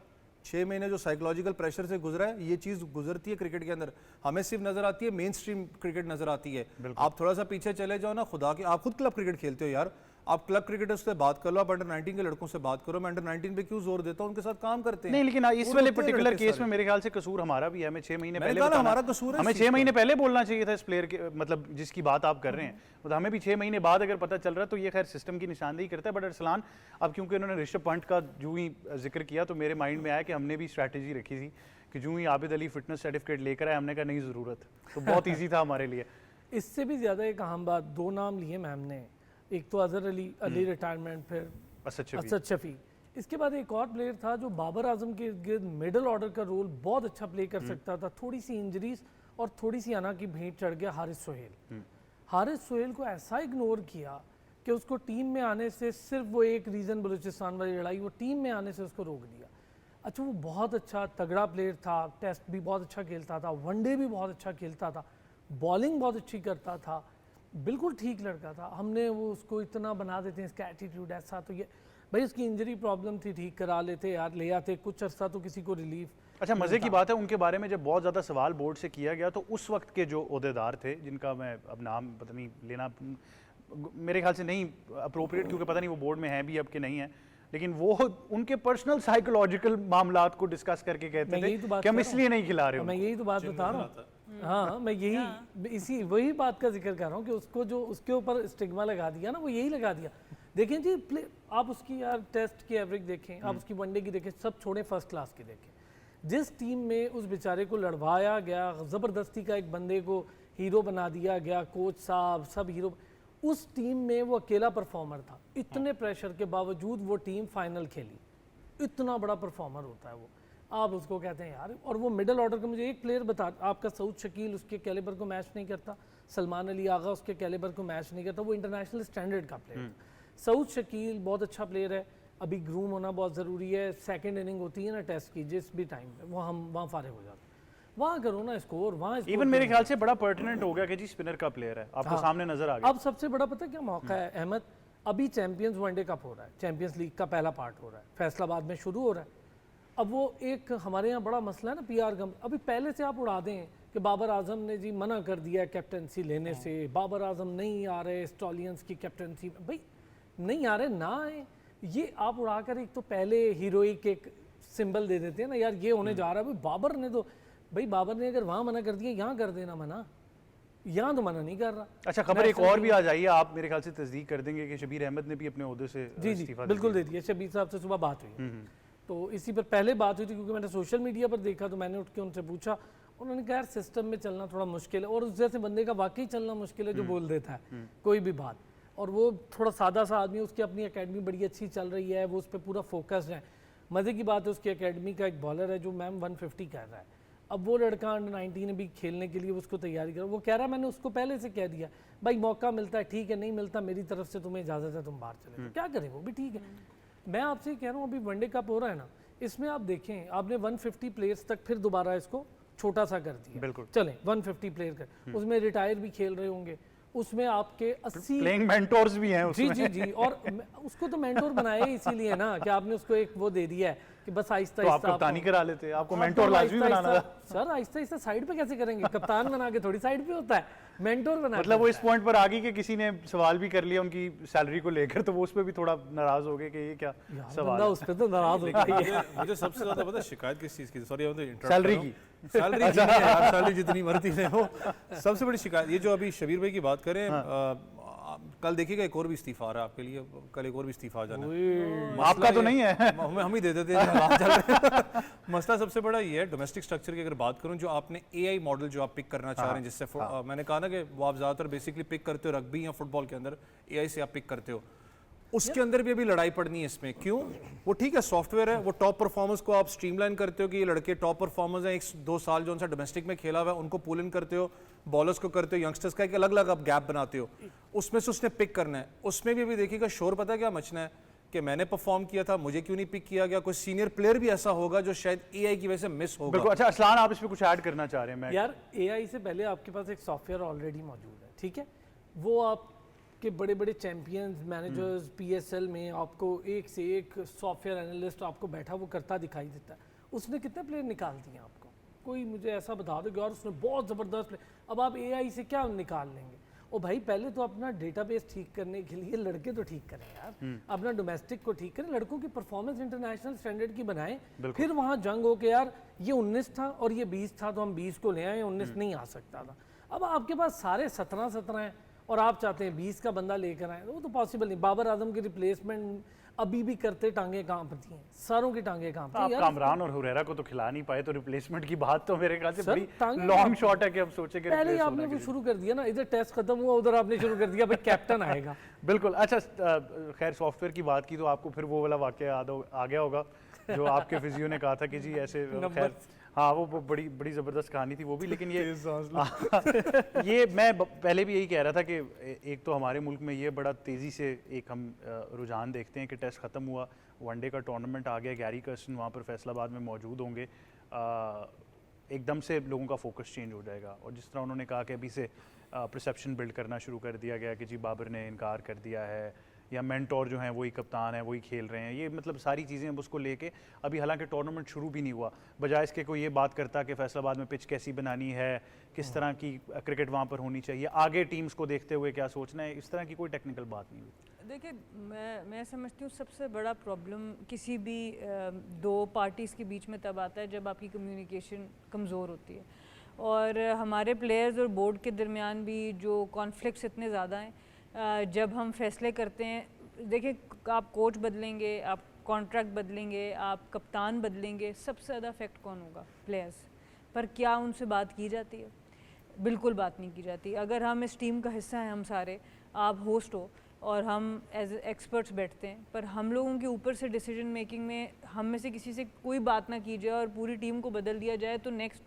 6 महीने जो साइकोलॉजिकल प्रेशर से गुजरा है, ये चीज़ गुजरती है क्रिकेट के अंदर। हमें सिर्फ नज़र आती है मेन स्ट्रीम क्रिकेट नज़र आती है। आप थोड़ा सा पीछे चले जाओ ना, खुदा के, आप खुद क्लब क्रिकेट खेलते हो यार, आप क्लब क्रिकेटर्स से बात कर लो, आप अंडर 19 के लड़कों से बात करो। मैं अंडर 19 पे क्यों जोर देता हूँ, उनके साथ काम करते हैं। नहीं, लेकिन इस वो वाले रोते हैं पर्टिकुलर लड़के केस सारे। में मेरे ख्याल से कसूर हमारा भी है। हमें 6 महीने मैंने पहले कहा ना, बताना- हमारा कसूर है हमें इस 6 चीज़ महीने पहले बोलना चाहिए था इस प्लेयर के, मतलब जिसकी बात आप कर रहे हैं। मतलब हमें भी 6 महीने बाद अगर पता चल रहा है तो ये खैर सिस्टम की निशानदेही करता है। बट अरसलान, अब क्योंकि उन्होंने ऋषभ पंत का जो ही जिक्र किया तो मेरे माइंड में आया कि हमने भी स्ट्रैटेजी रखी थी कि जो ही आबिद अली फिटनेस सर्टिफिकेट लेकर आए, हमने कहा नहीं ज़रूरत, तो बहुत ईजी था हमारे लिए। इससे भी ज़्यादा एक अहम बात, 2 नाम लिए मैम ने, एक तो अजहर अली रिटायरमेंट, फिर असद शफी। इसके बाद एक और प्लेयर था जो बाबर आजम के गिर्द मिडल ऑर्डर का रोल बहुत अच्छा प्ले कर सकता था। थोड़ी सी इंजरीज और थोड़ी सी अना की भेंट चढ़ गया हारिस सोहेल। हारिस सोहेल को ऐसा इग्नोर किया कि उसको टीम में आने से, सिर्फ वो एक रीज़न बलूचिस्तान वाली लड़ाई, वो टीम में आने से उसको रोक दिया। अच्छा, वो बहुत अच्छा तगड़ा प्लेयर था, टेस्ट भी बहुत अच्छा खेलता था, वनडे भी बहुत अच्छा खेलता था, बॉलिंग बहुत अच्छी करता था, बिल्कुल ठीक लड़का था। हमने वो उसको इतना बना देते हैं, इसका एटीट्यूड ऐसा, तो ये भाई उसकी इंजरी प्रॉब्लम थी, ठीक करा लेते यार, ले आते कुछ अर्सा तो किसी को रिलीफ। अच्छा, मज़े की बात है, उनके बारे में जब बहुत ज़्यादा सवाल बोर्ड से किया गया तो उस वक्त के जो ओहदेदार थे, जिनका मैं अब नाम पता नहीं लेना, मेरे ख्याल से नहीं अप्रोप्रिएट, क्योंकि पता नहीं वो बोर्ड में हैं भी अब कि नहीं है, लेकिन वो उनके पर्सनल साइकोलॉजिकल मामलात को डिस्कस करके कहते थे कि हम इसलिए नहीं खिला रहे। मैं यही तो बात बता रहा हूँ। हाँ, मैं यही वही बात का जिक्र कर रहा हूँ कि उसको जो उसके ऊपर स्टिग्मा लगा दिया ना, वो यही लगा दिया। देखें जी, आप उसकी यार टेस्ट की एवरेज देखें, आप उसकी वनडे की देखें, सब छोड़े फर्स्ट क्लास की देखें। जिस टीम में उस बेचारे को लड़वाया गया, ज़बरदस्ती का एक बंदे को हीरो बना दिया गया, कोच साहब सब हीरो, उस टीम में वो अकेला परफॉर्मर था। इतने प्रेशर के बावजूद वो टीम फाइनल खेली। इतना बड़ा परफॉर्मर होता है वो, आप उसको कहते हैं यार। और वो मिडल ऑर्डर का मुझे एक प्लेयर बता, आपका सऊद शकील उसके कैलिबर को मैच नहीं करता, सलमान अली आगा उसके कैलिबर को मैच नहीं करता, वो इंटरनेशनल स्टैंडर्ड का प्लेयर। सऊद शकील बहुत अच्छा प्लेयर है, अभी ग्रूम होना बहुत ज़रूरी है। सेकंड इनिंग होती है ना टेस्ट की, जिस भी टाइम पे वो हम वहाँ फारिग हो जाते हैं, वहाँ करो ना स्कोर, वहाँ इवन मेरे ख्याल से बड़ा पर्टिनेंट हो गया कि जी स्पिनर का प्लेयर है, आपको सामने नजर आ गया। अब सबसे बड़ा पता क्या मौका है अहमद, अभी चैंपियंस वनडे कप हो रहा है, चैंपियंस लीग का पहला पार्ट हो रहा है, फैसलाबाद में शुरू हो रहा है। अब वो एक हमारे यहाँ बड़ा मसला है ना, PR गम। अभी पहले से आप उड़ा दें कि बाबर आजम ने जी मना कर दिया कैप्टनसी लेने से, बाबर आजम नहीं आ रहे स्टॉलियंस की कैप्टनसी, भाई नहीं आ रहे ना आए, ये आप उड़ाकर एक तो पहले हीरोइक एक सिंबल दे देते हैं ना यार, ये होने जा रहा है। भाई बाबर ने तो, भाई बाबर ने अगर वहाँ मना कर दिया, यहाँ कर देना मना, यहाँ तो मना नहीं कर रहा। अच्छा, खबर एक और भी आ जाइए, आप मेरे ख्याल से तस्दीक कर देंगे कि शबीर अहमद ने भी अपने ओहदे से इस्तीफा बिल्कुल दे दिया। शबीर साहब से सुबह बात हुई, तो इसी पर पहले बात हुई थी, क्योंकि मैंने सोशल मीडिया पर देखा तो मैंने उठ के उनसे पूछा। उन्होंने कहा यार सिस्टम में चलना थोड़ा मुश्किल है, और उस जैसे बंदे का वाकई चलना मुश्किल है जो बोल देता है कोई भी बात, और वो थोड़ा सादा सा आदमी, उसकी अपनी एकेडमी बड़ी अच्छी चल रही है, वो उस पर पूरा फोकस है। मज़े की बात है, उसकी एकेडमी का एक बॉलर है जो मैम 150 कर रहा है। अब वो लड़का अंडर 19 भी खेलने के लिए उसको तैयारी कर, वो कह रहा है मैंने उसको पहले से कह दिया भाई मौका मिलता है ठीक है, नहीं मिलता मेरी तरफ से तुम्हें इजाज़त है, तुम बाहर चले, तो क्या करें, वो भी ठीक है। मैं आपसे कह रहा हूँ, अभी वनडे कप हो रहा है ना, इसमें आप देखें, आपने 150 प्लेयर्स तक फिर दोबारा इसको छोटा सा कर दिया। बिल्कुल चलें 150 प्लेयर कर, उसमें रिटायर भी खेल रहे होंगे, उसमें आपके 80 प्लेइंग मेंटोर्स भी हैं उसमें। जी, और उसको तो मेंटोर बनाया ही इसीलिए ना कि आपने उसको एक वो दे दिया है कि बस आहिस्ता तो आप आहिस्ता कप्तानी करा लेते, आपको मेंटोर लाजमी बनाना था। सर आहिस्ता आहिस्ता साइड पे कैसे करेंगे, कप्तान बना के थोड़ी साइड पे होता है, मेंटोर बना मतलब वो इस पॉइंट पर आ गई कि किसी ने सवाल भी कर लिया उनकी सैलरी को लेकर, तो वो उस पर भी थोड़ा नाराज हो गए कि ये क्या सवाल है। उस पर तो नाराज हो गया। मुझे सबसे ज्यादा पता है शिकायत किस चीज़ की, सॉरी सैलरी की, सैलरी जितनी मर्जी है वो सबसे बड़ी शिकायत। ये जो अभी शबीर भाई की बात करें, कल देखिएगा एक और भी इस्तीफा आ रहा है आपके लिए, कल एक और भी इस्तीफा आ जाना है। आपका तो नहीं है। हम ही दे देते हैं हालात चल रहे हैं। मसला सबसे बड़ा ये है डोमेस्टिक स्ट्रक्चर की अगर बात करूं, जो आपने एआई मॉडल जो आप पिक करना चाह रहे हैं, जिससे मैंने कहा ना कि वो आप ज़्यादातर बेसिकली पिक करते हो रग्बी या फुटबॉल के अंदर एआई से आप पिक करते हो, उसके अंदर भी अभी लड़ाई पड़नी है इसमें। क्यों? वो ठीक है सॉफ्टवेयर है, वो टॉप परफॉर्मर्स को आप स्ट्रीमलाइन करते हो कि ये लड़के टॉप परफॉर्मर्स हैं, 1-2 साल जो उनसे डोमेस्टिक में खेला हुआ है उनको पुल इन करते हो, बॉलर्स को करते हो, यंगस्टर्स का एक अलग अलग आप गैप बनाते हो, उसमें से उसने पिक करना है। उसमें भी अभी देखिएगा शोर पता है क्या मचना है कि मैंने परफॉर्म किया था, मुझे क्यों नहीं पिक किया गया। कोई सीनियर प्लेयर भी ऐसा होगा जो शायद एआई की वजह से मिस होगा। बिल्कुल। अच्छा असलान, आप इसमें कुछ ऐड करना चाह रहे हैं? मैं यार एआई से पहले आपके पास एक सॉफ्टवेयर ऑलरेडी मौजूद है, ठीक है, वो आपके बड़े बड़े चैंपियंस मैनेजर्स पीएसएल में आपको एक से एक सॉफ्टवेयर एनालिस्ट आपको बैठा वो करता दिखाई देता है। उसने कितने प्लेयर निकाल दिए आपको? कोई मुझे ऐसा बता दो कि और उसने बहुत ज़बरदस्त प्लेयर। अब आप एआई से क्या निकाल लेंगे? ओ भाई पहले तो अपना डेटाबेस ठीक करने के लिए लड़के तो ठीक करें यार, अपना डोमेस्टिक को ठीक करें, लड़कों की परफॉर्मेंस इंटरनेशनल स्टैंडर्ड की बनाएं, फिर वहाँ जंग हो के यार ये 19 था और ये 20 था तो हम 20 को ले आए, 19 नहीं आ सकता था। अब आपके पास सारे 17 हैं और आप चाहते हैं 20 का बंदा लेकर आए, वो तो पॉसिबल नहीं। बाबर आजम की रिप्लेसमेंट अभी भी करते टांगे कांपती हैं, सारों की टांगे कांपती हैं। आप कामरान और हुरैरा को तो खिला नहीं पाए, तो रिप्लेसमेंट की बात तो मेरे ख्याल से सर, बड़ी टांगे लॉन्ग शॉट है कि हम सोचे कि पहले ही replace आपने होना वो शुरू कर दिया ना, इधर टेस्ट खत्म हुआ उधर आपने शुरू कर दिया भाई कैप्टन आएगा। बिल्कुल। अच्छा खैर सॉफ्टवेयर की बात की तो आपको फिर वो वाला वाकया याद आ गया होगा जो आपके फिजियो ने कहा था कि जी ऐसे खैर हाँ वो बड़ी बड़ी ज़बरदस्त कहानी थी वो भी। लेकिन ये ये मैं पहले भी यही कह रहा था कि एक तो हमारे मुल्क में ये बड़ा तेज़ी से एक हम रुझान देखते हैं कि टेस्ट ख़त्म हुआ, वनडे का टूर्नामेंट आ गया, गैरी कर्स्टन वहाँ पर फैसलाबाद में मौजूद होंगे, एकदम से लोगों का फोकस चेंज हो जाएगा। और जिस तरह उन्होंने कहा कि अभी से परसेप्शन बिल्ड करना शुरू कर दिया गया कि जी बाबर ने इनकार कर दिया है या मेंटोर जो हैं वही कप्तान है वही खेल रहे हैं, ये मतलब सारी चीज़ें अब उसको लेके अभी हालांकि टूर्नामेंट शुरू भी नहीं हुआ, बजाय इसके कोई ये बात करता कि फैसलाबाद में पिच कैसी बनानी है, किस तरह की क्रिकेट वहाँ पर होनी चाहिए, आगे टीम्स को देखते हुए क्या सोचना है, इस तरह की कोई टेक्निकल बात नहीं हुई। देखिए मैं समझती हूँ सबसे बड़ा प्रॉब्लम किसी भी दो पार्टीज़ के बीच में तब आता है जब आपकी कम्युनिकेशन कमज़ोर होती है। और हमारे प्लेयर्स और बोर्ड के दरमियान भी जो कॉन्फ्लिक्ट्स इतने ज़्यादा हैं, जब हम फैसले करते हैं, देखिए आप कोच बदलेंगे, आप कॉन्ट्रैक्ट बदलेंगे, आप कप्तान बदलेंगे, सबसे ज़्यादा इफेक्ट कौन होगा? प्लेयर्स। पर क्या उनसे बात की जाती है? बिल्कुल बात नहीं की जाती। अगर हम इस टीम का हिस्सा हैं, हम सारे, आप होस्ट हो और हम एज एक्सपर्ट्स बैठते हैं, पर हम लोगों के ऊपर से डिसीजन मेकिंग में हम में से किसी से कोई बात ना की जाए और पूरी टीम को बदल दिया जाए, तो नेक्स्ट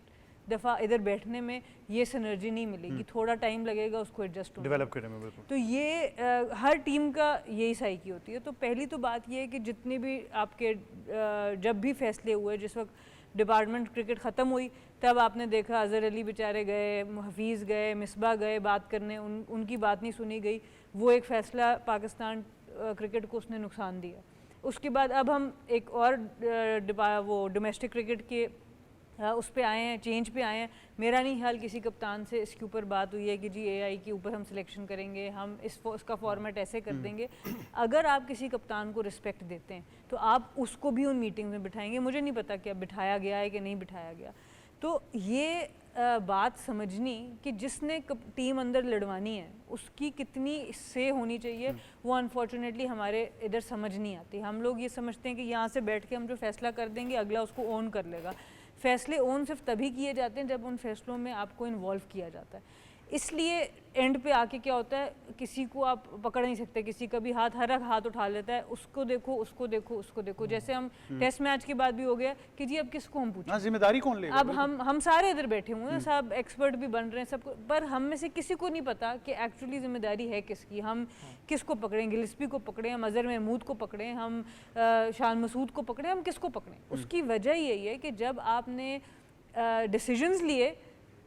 दफ़ा इधर बैठने में ये सिनर्जी नहीं मिलेगी, थोड़ा टाइम लगेगा उसको एडजस्ट डेवलप करने में। बिल्कुल। तो ये हर टीम का यही साइकी होती है। तो पहली तो बात ये है कि जितने भी आपके जब भी फैसले हुए, जिस वक्त डिपार्टमेंट क्रिकेट ख़त्म हुई तब आपने देखा अज़हर अली बेचारे गए, हफीज़ गए, मिसबा गए बात करने, उनकी बात नहीं सुनी गई। वो एक फ़ैसला पाकिस्तान क्रिकेट को उसने नुकसान दिया। उसके बाद अब हम एक और वो डोमेस्टिक क्रिकेट के उस पे आए हैं, चेंज पे आए हैं। मेरा नहीं ख्याल किसी कप्तान से इसके ऊपर बात हुई है कि जी एआई के ऊपर हम सिलेक्शन करेंगे, हम इसका फॉर्मेट ऐसे कर देंगे। अगर आप किसी कप्तान को रिस्पेक्ट देते हैं तो आप उसको भी उन मीटिंग में बिठाएंगे। मुझे नहीं पता कि अब बिठाया गया है कि नहीं बिठाया गया। तो ये बात समझनी कि जिसने टीम अंदर लड़वानी है उसकी कितनी से होनी चाहिए, वो अनफॉर्चुनेटली हमारे इधर समझ नहीं आती। हम लोग ये समझते हैं कि यहाँ से बैठ के हम जो फैसला कर देंगे अगला उसको ओन कर लेगा। फैसले ओन सिर्फ तभी किए जाते हैं जब उन फैसलों में आपको इन्वॉल्व किया जाता है। इसलिए एंड पे आके क्या होता है, किसी को आप पकड़ नहीं सकते, किसी का भी हर एक हाथ उठा लेता है, उसको देखो उसको देखो उसको देखो। जैसे हम टेस्ट मैच के बाद भी हो गया कि जी अब किसको हम पूछें, जिम्मेदारी कौन लेगा? अब हम सारे इधर बैठे हुए हैं, सब एक्सपर्ट भी बन रहे हैं सबको, पर हम में से किसी को नहीं पता कि एक्चुअली जिम्मेदारी है किसकी। हम किसको पकड़ें? गिलिस्पी को पकड़ें, हम अजहर महमूद को पकड़ें, हम शान मसूद को पकड़ें, हम किसको पकड़ें? उसकी वजह यही है कि जब आपने डिसीजंस लिए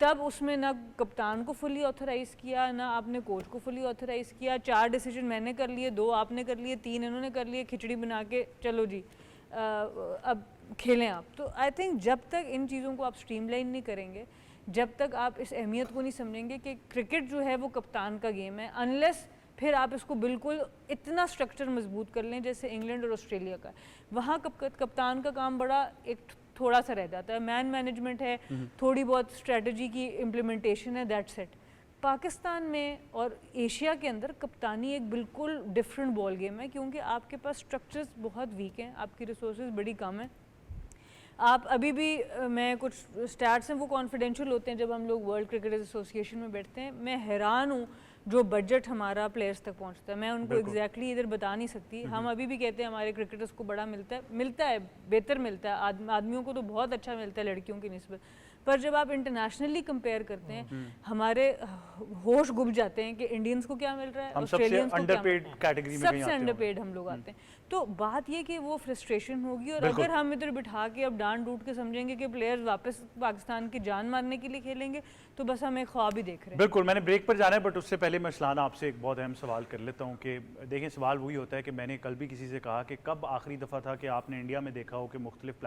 तब उसमें ना कप्तान को फुली ऑथराइज़ किया, ना आपने कोच को फुली ऑथराइज़ किया। 4 डिसीजन मैंने कर लिए, 2 आपने कर लिए, 3 इन्होंने कर लिए, खिचड़ी बना के चलो जी अब खेलें आप। तो आई थिंक जब तक इन चीज़ों को आप स्ट्रीमलाइन नहीं करेंगे, जब तक आप इस अहमियत को नहीं समझेंगे कि क्रिकेट जो है वो कप्तान का गेम है, अनलेस फिर आप इसको बिल्कुल इतना स्ट्रक्चर मजबूत कर लें जैसे इंग्लैंड और ऑस्ट्रेलिया का। वहाँ कप्तान का काम बड़ा एक थोड़ा सा रह जाता है, मैन मैनेजमेंट है, थोड़ी बहुत स्ट्रेटजी की इम्प्लीमेंटेशन है, दैट्स इट। पाकिस्तान में और एशिया के अंदर कप्तानी एक बिल्कुल डिफरेंट बॉल गेम है, क्योंकि आपके पास स्ट्रक्चर्स बहुत वीक हैं, आपकी रिसोर्सेज बड़ी कम है। आप अभी भी मैं कुछ स्टैट्स हैं वो कॉन्फिडेंशियल होते हैं जब हम लोग वर्ल्ड क्रिकेटर्स एसोसिएशन में बैठते हैं, मैं हैरान हूँ जो बजट हमारा प्लेयर्स तक पहुँचता है, मैं उनको एग्जैक्टली इधर बता नहीं सकती। हम अभी भी कहते हैं हमारे क्रिकेटर्स को बड़ा मिलता है बेहतर मिलता है, आदमियों को तो बहुत अच्छा मिलता है लड़कियों की निस्बत, पर जब आप इंटरनेशनली कंपेयर करते हैं हमारे होश गुम जाते हैं कि इंडियंस को क्या मिल रहा है, ऑस्ट्रेलियंस को क्या मिल रहा है, सबसे अंडरपेड हम लोग आते हैं। तो बात ये कि वो फ्रस्ट्रेशन होगी, और अगर हम इधर बिठा के अब डांट डूट के समझेंगे कि प्लेयर्स वापस पाकिस्तान की जान मारने के लिए खेलेंगे, तो बस हम एक ख्वाब ही देख रहे हैं। बिल्कुल, मैंने ब्रेक पर जाना है, बट उससे पहले मैं सलाना आपसे एक बहुत अहम सवाल कर लेता हूँ कि देखें, सवाल वही होता है कि मैंने कल भी किसी से कहा कि कब आखिरी दफ़ा था कि आपने इंडिया में देखा हो कि मुख्तलिफ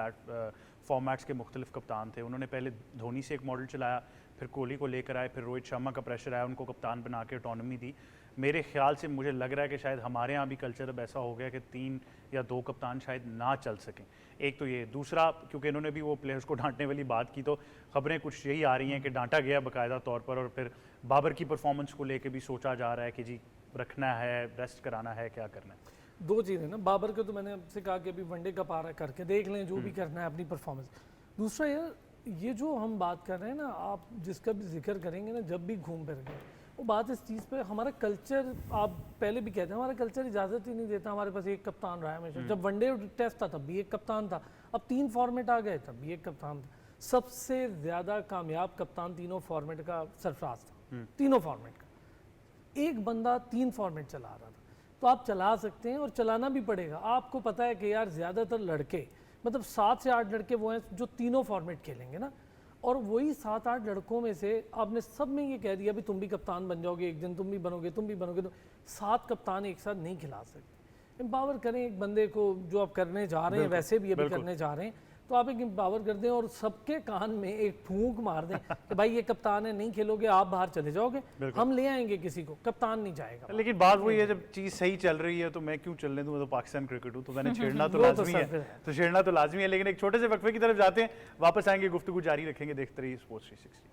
फॉर्मेट्स के मुख्तलिफ कप्तान थे। उन्होंने पहले धोनी से एक मॉडल चलाया, फिर कोहली को लेकर आए, फिर रोहित शर्मा का प्रेशर आया, उनको कप्तान बना के ऑटोनॉमी दी। मेरे ख्याल से मुझे लग रहा है कि शायद हमारे यहाँ भी कल्चर अब ऐसा हो गया कि 3 या 2 कप्तान शायद ना चल सकें। एक तो ये, दूसरा क्योंकि इन्होंने भी वो प्लेयर्स को डांटने वाली बात की, तो खबरें कुछ यही आ रही हैं कि डांटा गया बाकायदा तौर पर, और फिर बाबर की परफॉर्मेंस को लेकर भी सोचा जा रहा है कि जी रखना है, रेस्ट कराना है, क्या करना है। 2 चीज़ें ना, बाबर को तो मैंने आपसे कहा कि अभी वनडे का पारा करके देख लें, जो भी करना है अपनी परफॉर्मेंस। दूसरा यार, ये जो हम बात कर रहे हैं ना, आप जिसका भी जिक्र करेंगे ना जब भी घूम फिर के, वो बात इस चीज़ पे, हमारा कल्चर, आप पहले भी कहते हैं हमारा कल्चर इजाज़त ही नहीं देता, हमारे पास एक कप्तान रहा है हमेशा। जब वनडे टेस्ट था तब भी एक कप्तान था, अब 3 फॉर्मेट आ गए तब भी एक कप्तान था। सबसे ज़्यादा कामयाब कप्तान तीनों फॉर्मेट का सरफराज था, तीनों फॉर्मेट का। एक बंदा 3 फॉर्मेट चला रहा था, तो आप चला सकते हैं और चलाना भी पड़ेगा। आपको पता है कि यार ज़्यादातर लड़के, मतलब 7 से 8 लड़के वो हैं जो तीनों फॉर्मेट खेलेंगे ना, और वही 7-8 लड़कों में से आपने सब में ये कह दिया भी तुम भी कप्तान बन जाओगे एक दिन, तुम भी बनोगे, तो 7 कप्तान एक साथ नहीं खिला सकते। एम्पावर करें एक बंदे को, जो आप करने जा रहे हैं, वैसे भी अभी करने जा रहे हैं, तो आप एक एम्पावर कर दें और सबके कान में एक फूंक मार दें कि भाई ये कप्तान है, नहीं खेलोगे आप बाहर चले जाओगे, हम ले आएंगे किसी को, कप्तान नहीं जाएगा। लेकिन बात वही है, जब चीज़ सही चल रही है तो मैं क्यों चलने दूँ, मैं तो पाकिस्तान क्रिकेट हूँ, तो मैंने छेड़ना तो लाजमी है, तो छेड़ना तो लाजमी है। लेकिन एक छोटे से वक्फे की तरफ जाते हैं, वापस आएंगे, गुफ्तगू जारी रखेंगे, देखते रहिए sports 360।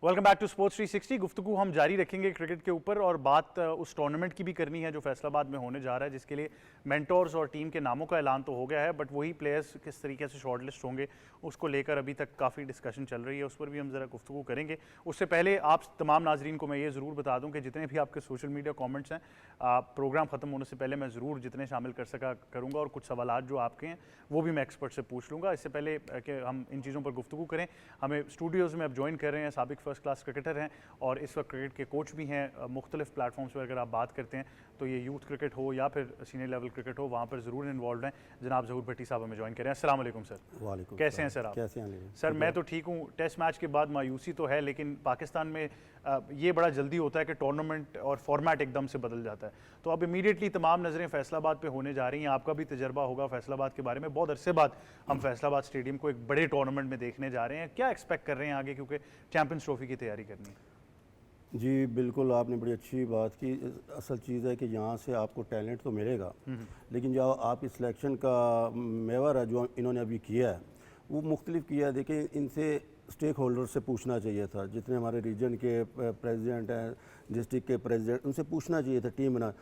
Welcome back to sports 360। गुफ्तगू हम जारी रखेंगे क्रिकेट के ऊपर, और बात उस टूर्नामेंट की भी करनी है जो फैसलाबाद में होने जा रहा है, जिसके लिए मेंटोर्स और टीम के नामों का ऐलान तो हो गया है, बट वही प्लेयर्स किस तरीके से शॉर्टलिस्ट होंगे उसको लेकर अभी तक काफ़ी डिस्कशन चल रही है, उस पर भी हम ज़रा गुफ्तगू करेंगे। उससे पहले आप तमाम नाजरीन को मैं ये ज़रूर बता दूँ कि जितने भी आपके सोशल मीडिया कॉमेंट्स हैं, प्रोग्राम ख़त्म होने से पहले मैं ज़रूर जितने शामिल कर सका करूँगा, और कुछ सवाल जो आपके हैं वो भी मैं एक्सपर्ट से पूछ लूँगा। इससे पहले कि हम इन चीज़ों पर गुफ्तगू करें, हमें स्टूडियोज़ में अब ज्वाइन कर रहे हैं साबिक फर्स्ट क्लास क्रिकेटर हैं और इस वक्त क्रिकेट के कोच भी हैं। मुख्तलिफ प्लेटफॉर्म्स पर अगर आप बात करते हैं तो ये यूथ क्रिकेट हो या फिर सीनियर लेवल क्रिकेट हो, वहाँ पर ज़रूर इन्वॉल्व हैं। जनाब ज़हूर भट्टी साहब हमें ज्वाइन करें। अस्सलाम वालेकुम सर। वालेकुम। कैसे हैं सर आप? कैसे हैं? सर मैं तो ठीक हूँ। टेस्ट मैच के बाद मायूसी तो है, लेकिन पाकिस्तान में ये बड़ा जल्दी होता है कि टूर्नामेंट और फॉर्मेट एकदम से बदल जाता है, तो अब इमीडिएटली तमाम नज़रें फैसलाबाद पे होने जा रही हैं। आपका भी तजर्बा होगा फैसलाबाद के बारे में, बहुत अरसे बाद हम फैसलाबाद स्टेडियम को एक बड़े टूर्नामेंट में देखने जा रहे हैं, क्या एक्सपेक्ट कर रहे हैं आगे, क्योंकि चैंपियंस ट्रॉफी की तैयारी करनी है? जी बिल्कुल, आपने बड़ी अच्छी बात की। असल चीज़ है कि यहाँ से आपको टैलेंट तो मिलेगा, लेकिन जो आपकी सिलेक्शन का मेवर है जो इन्होंने अभी किया है वो मुख्तलिफ किया है। देखिए, इनसे स्टेक होल्डर से पूछना चाहिए था, जितने हमारे रीजन के प्रेसिडेंट हैं, डिस्ट्रिक्ट के प्रेसिडेंट, उनसे पूछना चाहिए था टीम बना।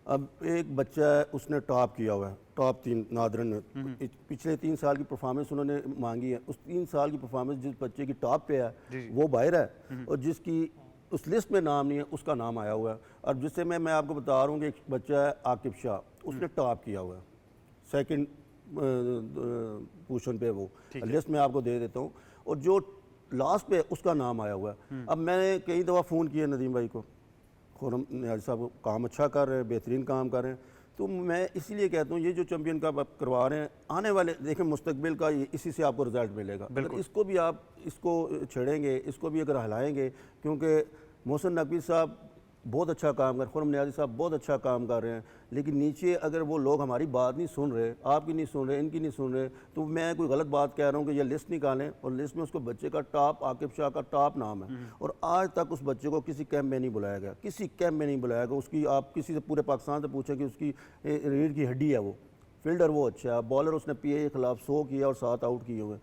अब एक बच्चा है, उसने टॉप किया हुआ है, टॉप 3 नादरन में पिछले 3 साल की परफॉर्मेंस उन्होंने मांगी है। उस 3 साल की परफॉर्मेंस जिस बच्चे की टॉप पे है वो बाहर है, और जिसकी उस लिस्ट में नाम नहीं है उसका नाम आया हुआ है। और जिससे मैं आपको बता रहा हूँ कि एक बच्चा है आकिब शाह, उसने टॉप किया हुआ है, सेकंड पोजीशन पे, वो लिस्ट में आपको दे देता हूँ, और जो लास्ट पे उसका नाम आया हुआ है। अब मैंने कई दफ़ा फ़ोन किया नदीम भाई को, खुरम नियाज़ी साहब काम अच्छा कर रहे हैं, बेहतरीन काम कर रहे हैं, तो मैं इसीलिए कहता हूँ ये जो चैम्पियन कप आप करवा रहे हैं, आने वाले देखें मुस्तकबिल का इसी से आपको रिजल्ट मिलेगा। अगर इसको भी आप इसको छेड़ेंगे, इसको भी अगर हिलाएंगे, क्योंकि मोहसिन नकवी साहब बहुत अच्छा काम कर, खुरम नियाज़ी साहब बहुत अच्छा काम कर रहे हैं, लेकिन नीचे अगर वो लोग हमारी बात नहीं सुन रहे, आपकी नहीं सुन रहे, इनकी नहीं सुन रहे, तो मैं कोई गलत बात कह रहा हूँ कि ये लिस्ट निकालें और लिस्ट में उसको बच्चे का टॉप आकिब शाह का टॉप नाम है और आज तक उस बच्चे को किसी कैंप में नहीं बुलाया गया, किसी कैंप में नहीं बुलाया गया। उसकी आप किसी से पूरे पाकिस्तान से पूछें कि उसकी रीढ़ की हड्डी है, वो फील्डर वो अच्छा है, बॉलर उसने PA के खिलाफ 100 किया और 7 आउट किए हुए,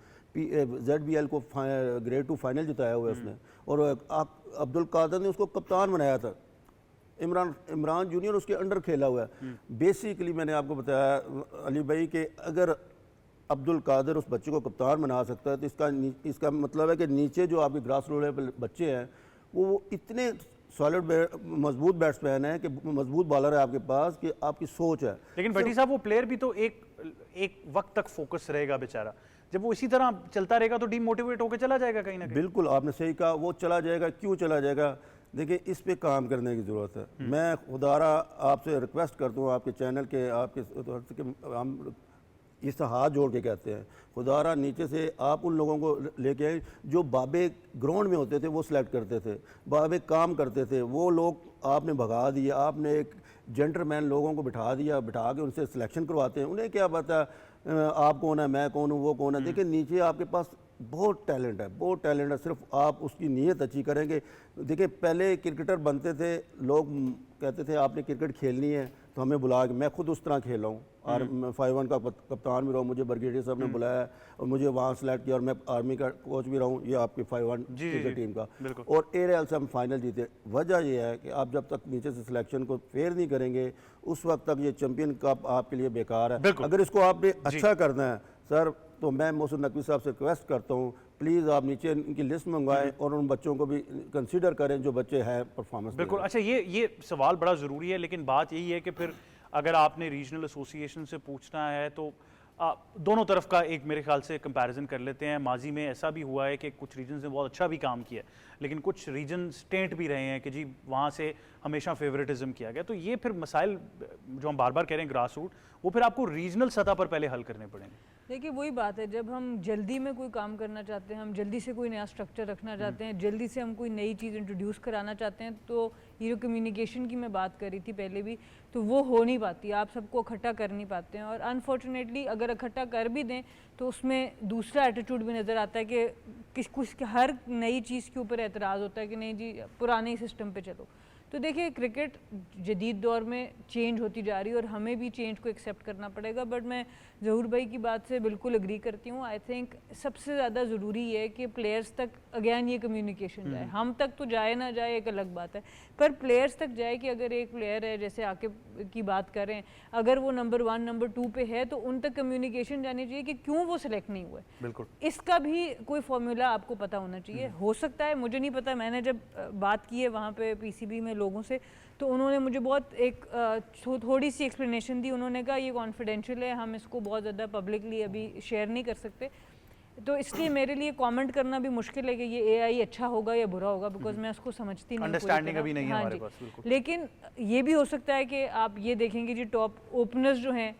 ZBL को ग्रेड 2 फाइनल जिताया हुआ है उसने, और अब्दुल कादर ने उसको कप्तान बनाया था, इमरान जूनियर उसके अंडर खेला हुआ है। बेसिकली मैंने आपको बताया अली भाई कि अगर अब्दुल कादर उस बच्चे को कप्तान बना सकता है तो इसका मतलब है कि नीचे जो आपके ग्रास रूट लेवल बच्चे हैं वो इतने सॉलिड मजबूत बैट्समैन है कि मजबूत बॉलर है आपके पास कि आपकी सोच है। लेकिन भट्टी साहब वो प्लेयर भी तो एक वक्त तक फोकस रहेगा बेचारा, जब वो इसी तरह चलता रहेगा तो डीमोटिवेट होकर चला जाएगा कहीं ना कहीं। बिल्कुल आपने सही कहा, वो चला जाएगा, क्यों चला जाएगा? देखिए इस पे काम करने की ज़रूरत है। मैं खुदारा आपसे रिक्वेस्ट करता हूँ, आपके चैनल के आपके हम इस हाथ जोड़ के कहते हैं, खुदारा नीचे से आप उन लोगों को लेके आए जो बाबे ग्राउंड में होते थे वो सिलेक्ट करते थे, बाबे काम करते थे, वो लोग आपने भगा दिए, आपने एक जेंटलमैन लोगों को बिठा दिया, बिठा के उनसे सिलेक्शन करवाते हैं। उन्हें क्या पता आप कौन है, मैं कौन हूँ, वो कौन है। देखिए नीचे आपके पास बहुत टैलेंट है, बहुत टैलेंट है, सिर्फ आप उसकी नीयत अच्छी करेंगे। देखिए पहले क्रिकेटर बनते थे, लोग कहते थे आपने क्रिकेट खेलनी है तो हमें बुला के, मैं खुद उस तरह खेला हूँ, और मैं 5-1 का कप्तान भी रहा हूँ, मुझे ब्रिगेडियर साहब ने बुलाया और मुझे वहाँ सेलेक्ट किया, और मैं आर्मी का कोच भी रहा हूँ, ये आपकी 5-1 क्रिकेट टीम का, और एरियल से हम फाइनल जीते। वजह यह है कि आप जब तक नीचे से सिलेक्शन को फेयर नहीं करेंगे उस वक्त तक ये चैंपियन कप आपके लिए बेकार है। अगर इसको आपने अच्छा करना है सर, तो मैं मोहसिन नकवी साहब से रिक्वेस्ट करता हूँ प्लीज़ आप नीचे इनकी लिस्ट मंगवाएं और उन बच्चों को भी कंसीडर करें जो बच्चे हैं परफॉर्मेंस। बिल्कुल। अच्छा ये सवाल बड़ा ज़रूरी है, लेकिन बात यही है कि फिर अगर आपने रीजनल एसोसिएशन से पूछना है तो दोनों तरफ का एक मेरे ख्याल से कंपैरिजन कर लेते हैं। माजी में ऐसा भी हुआ है कि कुछ रीजन ने बहुत अच्छा भी काम किया, लेकिन कुछ रीजन स्टेट भी रहे हैं कि जी वहाँ से हमेशा फेवरेटिज्म किया गया। तो ये फिर मसाइल जो हम बार बार कह रहे हैं ग्रास रूट, वो फिर आपको रीजनल सतह पर पहले हल करने पड़ेंगे। देखिए वही बात है, जब हम जल्दी में कोई काम करना चाहते हैं, हम जल्दी से कोई नया स्ट्रक्चर रखना चाहते हैं, जल्दी से हम कोई नई चीज़ इंट्रोड्यूस कराना चाहते हैं, तो ये जो कम्युनिकेशन की मैं बात कर रही थी पहले भी, तो वो हो नहीं पाती, आप सबको इकट्ठा कर नहीं पाते हैं। और अनफॉर्चुनेटली अगर इकट्ठा कर भी दें तो उसमें दूसरा एटीट्यूड भी नज़र आता है कि कुछ हर नई चीज़ के ऊपर एतराज़ होता है कि नहीं जी पुराने सिस्टम पे चलो। तो देखिए क्रिकेट जदीद दौर में चेंज होती जा रही है और हमें भी चेंज को एक्सेप्ट करना पड़ेगा। बट मैं ज़हूर भाई की बात से बिल्कुल एग्री करती हूँ। आई थिंक सबसे ज़्यादा ज़रूरी है कि प्लेयर्स तक अगेन ये कम्युनिकेशन जाए। हम तक तो जाए ना जाए एक अलग बात है, पर प्लेयर्स तक जाए कि अगर एक प्लेयर है, जैसे आकिब की बात करें, अगर वो नंबर 1 नंबर 2 पे है तो उन तक कम्युनिकेशन जानी चाहिए कि क्यों वो सिलेक्ट नहीं हुए। बिल्कुल, इसका भी कोई फॉर्मूला आपको पता होना चाहिए। हो सकता है, मुझे नहीं पता, मैंने जब बात की है वहाँ पे PCB में लोगों से, तो उन्होंने मुझे बहुत एक थोड़ी सी एक्सप्लेनेशन दी। उन्होंने कहा ये कॉन्फिडेंशियल है, हम इसको बहुत ज़्यादा पब्लिकली अभी शेयर नहीं कर सकते, तो इसलिए मेरे लिए कमेंट करना भी मुश्किल है कि ये AI अच्छा होगा या बुरा होगा, बिकॉज मैं उसको समझती नहीं, अंडरस्टैंडिंग अभी नहीं है हमारे पास। बिल्कुल। लेकिन ये भी हो सकता है कि आप ये देखेंगे जी टॉप ओपनर्स जो हैं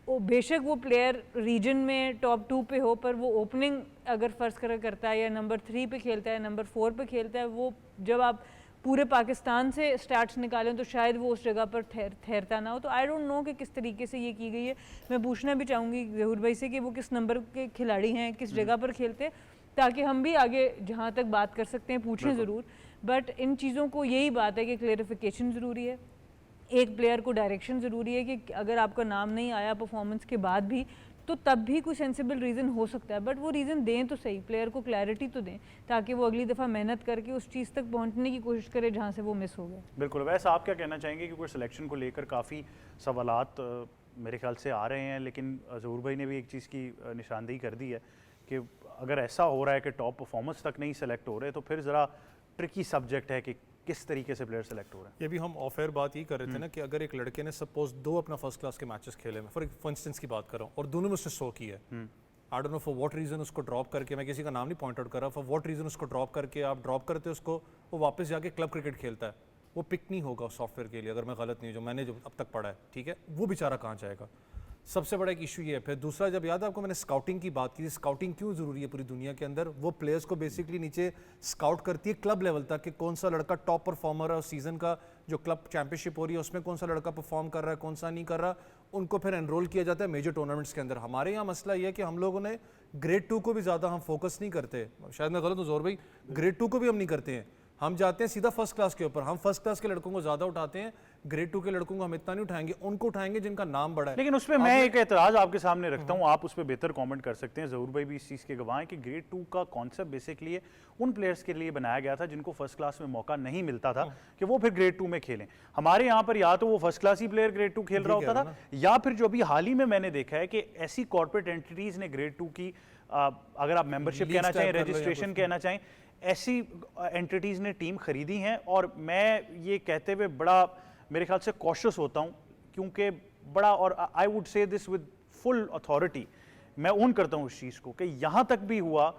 वो बेशक वो प्लेयर रीजन में टॉप 2 पे हो, पर वो ओपनिंग अगर फ़र्ज़ करता है या नंबर 3 पे खेलता है, नंबर 4 पे खेलता है, वो जब आप पूरे पाकिस्तान से स्टैट्स निकालें तो शायद वो उस जगह पर ठहरता ना हो। तो आई डोंट नो कि किस तरीके से ये की गई है। मैं पूछना भी चाहूँगी ज़हूर भाई से कि वो किस नंबर के खिलाड़ी हैं, किस जगह पर खेलते हैं, ताकि हम भी आगे जहाँ तक बात कर सकते हैं पूछें ज़रूर। बट इन चीज़ों को यही बात है कि क्लेरिफिकेशन ज़रूरी है, एक प्लेयर को डायरेक्शन ज़रूरी है कि अगर आपका नाम नहीं आया परफॉर्मेंस के बाद भी, तो तब भी कोई सेंसिबल रीज़न हो सकता है, बट वो रीज़न दें तो सही, प्लेयर को क्लैरिटी तो दें ताकि वो अगली दफ़ा मेहनत करके उस चीज़ तक पहुंचने की कोशिश करे जहां से वो मिस हो गया। बिल्कुल। वैसे आप क्या कहना चाहेंगे, क्योंकि सिलेक्शन को लेकर काफ़ी सवालात मेरे ख्याल से आ रहे हैं, लेकिन ज़हूर भाई ने भी एक चीज़ की निशानदेही कर दी है कि अगर ऐसा हो रहा है कि टॉप परफॉर्मेंस तक नहीं सेलेक्ट हो रहे, तो फिर ज़रा ट्रिकी सब्जेक्ट है कि किस तरीके से प्लेयर सेलेक्ट हो रहे हैं। ये भी हम ऑफ एयर बात ही कर रहे थे ना कि अगर एक लड़के ने सपोज 2 अपना फर्स्ट क्लास के मैचेस खेले, मैं फॉर इंस्टेंस की बात कर रहा हूँ, और दोनों में उसने 100 की है, I don't know for what reason उसको ड्रॉप करके, मैं किसी का नाम नहीं पॉइंट आउट कर रहा, फॉर व्हाट रीज़न उसको ड्रॉप करके आप ड्रॉप करते उसको, वो वापस जाके क्लब क्रिकेट खेलता है, वो पिक नहीं होगा सॉफ्टवेयर के लिए, अगर मैं गलत नहीं हूँ, जो मैंने जो अब तक पढ़ा है, ठीक है, वो बेचारा कहाँ जाएगा। सबसे बड़ा एक इशू ये है। फिर दूसरा, जब याद है आपको मैंने स्काउटिंग की बात की थी, स्काउटिंग क्यों ज़रूरी है पूरी दुनिया के अंदर, वो प्लेयर्स को बेसिकली नीचे स्काउट करती है क्लब लेवल तक कि कौन सा लड़का टॉप परफॉर्मर है और सीज़न का जो क्लब चैंपियनशिप हो रही है उसमें कौन सा लड़का परफॉर्म कर रहा है, कौन सा नहीं कर रहा, उनको फिर एनरोल किया जाता है मेजर टूर्नामेंट्स के अंदर। हमारे यहाँ मसला ये है कि हम लोगों ने ग्रेड 2 को भी ज़्यादा हम फोकस नहीं करते, शायद मैं गलत हूँ जोर भाई, ग्रेड 2 को भी हम नहीं करते हैं, हम जाते हैं सीधा फर्स्ट क्लास के ऊपर। हम फर्स्ट क्लास के लड़कों को ज़्यादा उठाते हैं, ग्रेड 2 के लड़कों को हम इतना नहीं उठाएंगे, उनको उठाएंगे जिनका नाम बड़ा है। लेकिन उसमें मैं एक एतराज आपके सामने रखता हूं, आप उस पर बेहतर कमेंट कर सकते हैं, जहूर भाई भी इस चीज़ के गवाह हैं कि ग्रेड 2 का कॉन्सेप्ट बेसिकली उन प्लेयर्स के लिए बनाया गया था जिनको फर्स्ट क्लास में मौका नहीं मिलता था कि वो फिर ग्रेड 2 में खेलें। हमारे यहाँ पर या तो वो फर्स्ट क्लास ही प्लेयर ग्रेड 2 खेल रहा होता था, या फिर जो अभी हाल ही में मैंने देखा है कि ऐसी कॉर्पोरेट एंटिटीज ने ग्रेड 2 की अगर आप मेंबरशिप कहना चाहें, रजिस्ट्रेशन कहना चाहें, ऐसी एंटिटीज ने टीम खरीदी हैं। और मैं ये कहते हुए बड़ा मेरे ख्याल से कॉशियस होता हूं, क्योंकि बड़ा, और I would say this with full authority, मैं ओन करता हूं उस चीज़ को कि यहाँ तक भी हुआ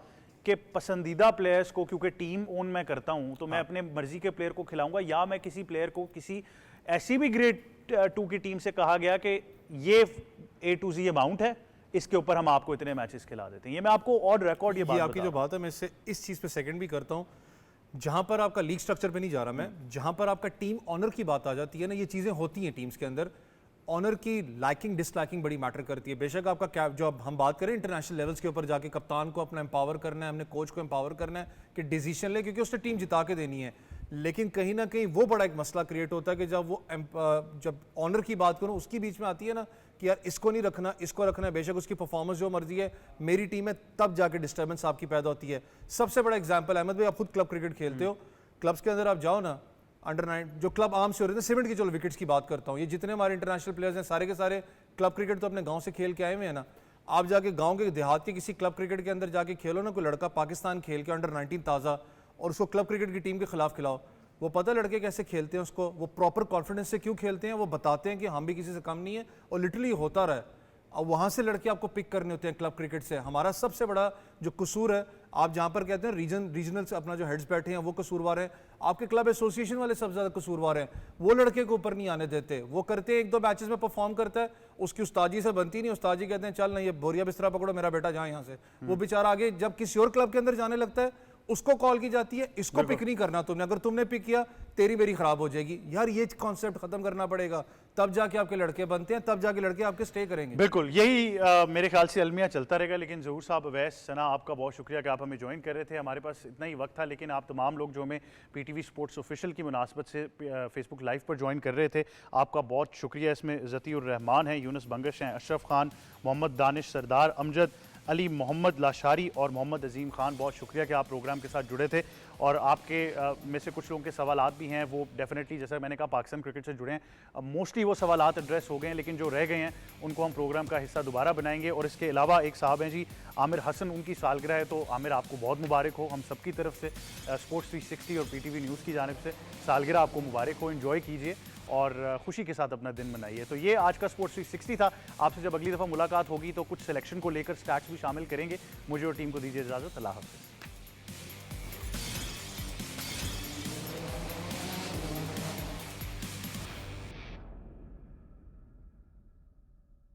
कि पसंदीदा प्लेयर्स को, क्योंकि टीम ओन मैं करता हूं तो मैं अपने मर्जी के प्लेयर को खिलाऊंगा, या मैं किसी प्लेयर को किसी ऐसी भी ग्रेड 2 की टीम से कहा गया कि ये A to Z अमाउंट है, इसके ऊपर हम आपको इतने मैचेस खिला देते हैं। ये मैं आपको ऑन रिकॉर्ड ये बात आपकी जो बात है, मैं इससे इस चीज़ पे सेकंड भी करता हूँ। जहाँ पर आपका लीग स्ट्रक्चर पे नहीं जा रहा मैं, जहाँ पर आपका टीम ऑनर की बात आ जाती है ना, ये चीज़ें होती हैं टीम्स के अंदर, ऑनर की लाइकिंग डिसलाइकिंग बड़ी मैटर करती है। बेशक आपका क्या, जो अब हम बात करें इंटरनेशनल लेवल्स के ऊपर जाके कप्तान को अपना एम्पावर करना है, हमने कोच को एम्पावर करना है कि डिसीजन ले, क्योंकि उसने टीम जिता के देनी है। लेकिन कहीं ना कहीं वो बड़ा एक मसला क्रिएट होता है कि जब ऑनर की बात करूँ उसकी बीच में आती है ना कि यार इसको नहीं रखना, इसको रखना है, बेशक उसकी परफॉर्मेंस जो मर्जी है, मेरी टीम है, तब जाके डिस्टर्बेंस आपकी पैदा होती है। सबसे बड़ा एग्जांपल, अहमद भाई आप खुद क्लब क्रिकेट खेलते हो, क्लब्स के अंदर आप जाओ ना, अंडर 9 जो क्लब आर्म से हो रहे थे, सीमेंट की, चलो विकेट्स की बात करता हूँ, ये जितने हमारे इंटरनेशनल प्लेयर्स हैं सारे के सारे क्लब क्रिकेट तो अपने गाँव से खेल के आए हुए हैं ना। आप जाके गाँव के देहात के किसी क्लब क्रिकेट के अंदर जाके खेलो ना, कोई लड़का पाकिस्तान खेल के अंडर 19 ताज़ा, और उसको क्लब क्रिकेट की टीम के खिलाफ खिलाओ, वो पता लड़के कैसे खेलते हैं उसको, वो प्रॉपर कॉन्फिडेंस से क्यों खेलते हैं, वो बताते हैं कि हम भी किसी से कम नहीं है, और लिटरली होता रहा है। अब वहाँ से लड़के आपको पिक करने होते हैं क्लब क्रिकेट से। हमारा सबसे बड़ा जो कसूर है, आप जहाँ पर कहते हैं रीजनल से अपना जो हेड्स बैठे हैं वो कसूरवार हैं, आपके क्लब एसोसिएशन वाले सबसे ज़्यादा कसूरवार हैं। वो लड़के को ऊपर नहीं आने देते, वो करते हैं 1-2 मैचेस में परफॉर्म करता है, उसकी उस्ताजी से बनती नहीं, उस्ताजी कहते हैं चल नहीं ये बोरिया बिस्तरा पकड़ो मेरा बेटा जाए यहाँ से, वो बेचारा आगे जब किसी और क्लब के अंदर जाने लगता है उसको कॉल की जाती है, इसको पिक नहीं करना तुमने, अगर तुमने पिक किया तेरी मेरी खराब हो जाएगी। यार ये कॉन्सेप्ट खत्म करना पड़ेगा, तब जाके आपके लड़के बनते हैं, तब जाके लड़के आपके स्टे करेंगे। बिल्कुल यही मेरे ख्याल से अलमिया चलता रहेगा। लेकिन ज़हूर साहब, अवैस, सना, आपका बहुत शुक्रिया कि आप हमें ज्वाइन कर रहे थे। हमारे पास इतना ही वक्त था, लेकिन आप तमाम लोग जो हमें PTV स्पोर्ट्स ऑफिशियल की मुनासबत से फेसबुक लाइव पर ज्वाइन कर रहे थे, आपका बहुत शुक्रिया। इसमें ज़तीउर रहमान हैं, यूनुस बंगश हैं, अशरफ खान, मोहम्मद दानिश सरदार, अमजद अली, मोहम्मद लाशारी और मोहम्मद अजीम खान, बहुत शुक्रिया कि आप प्रोग्राम के साथ जुड़े थे। और आपके में से कुछ लोगों के सवालात भी हैं, वो डेफिनेटली जैसा मैंने कहा पाकिस्तान क्रिकेट से जुड़े हैं, मोस्टली वो सवालात एड्रेस हो गए हैं, लेकिन जो रह गए हैं उनको हम प्रोग्राम का हिस्सा दोबारा बनाएंगे। और इसके अलावा एक साहब हैं जी आमिर हसन, उनकी सालगिरह है, तो आमिर आपको बहुत मुबारक हो हम सबकी तरफ से, स्पोर्ट्स 360 और PTV न्यूज़ की जानिब से सालगिरह आपको मुबारक हो। एंजॉय कीजिए और खुशी के साथ अपना दिन मनाइए। तो ये आज का स्पोर्ट्स 360 था। आपसे जब अगली दफ़ा मुलाकात होगी तो कुछ सिलेक्शन को लेकर स्टैट्स भी शामिल करेंगे। मुझे और टीम को दीजिए इजाज़त। अल्लाह हाफ़िज़।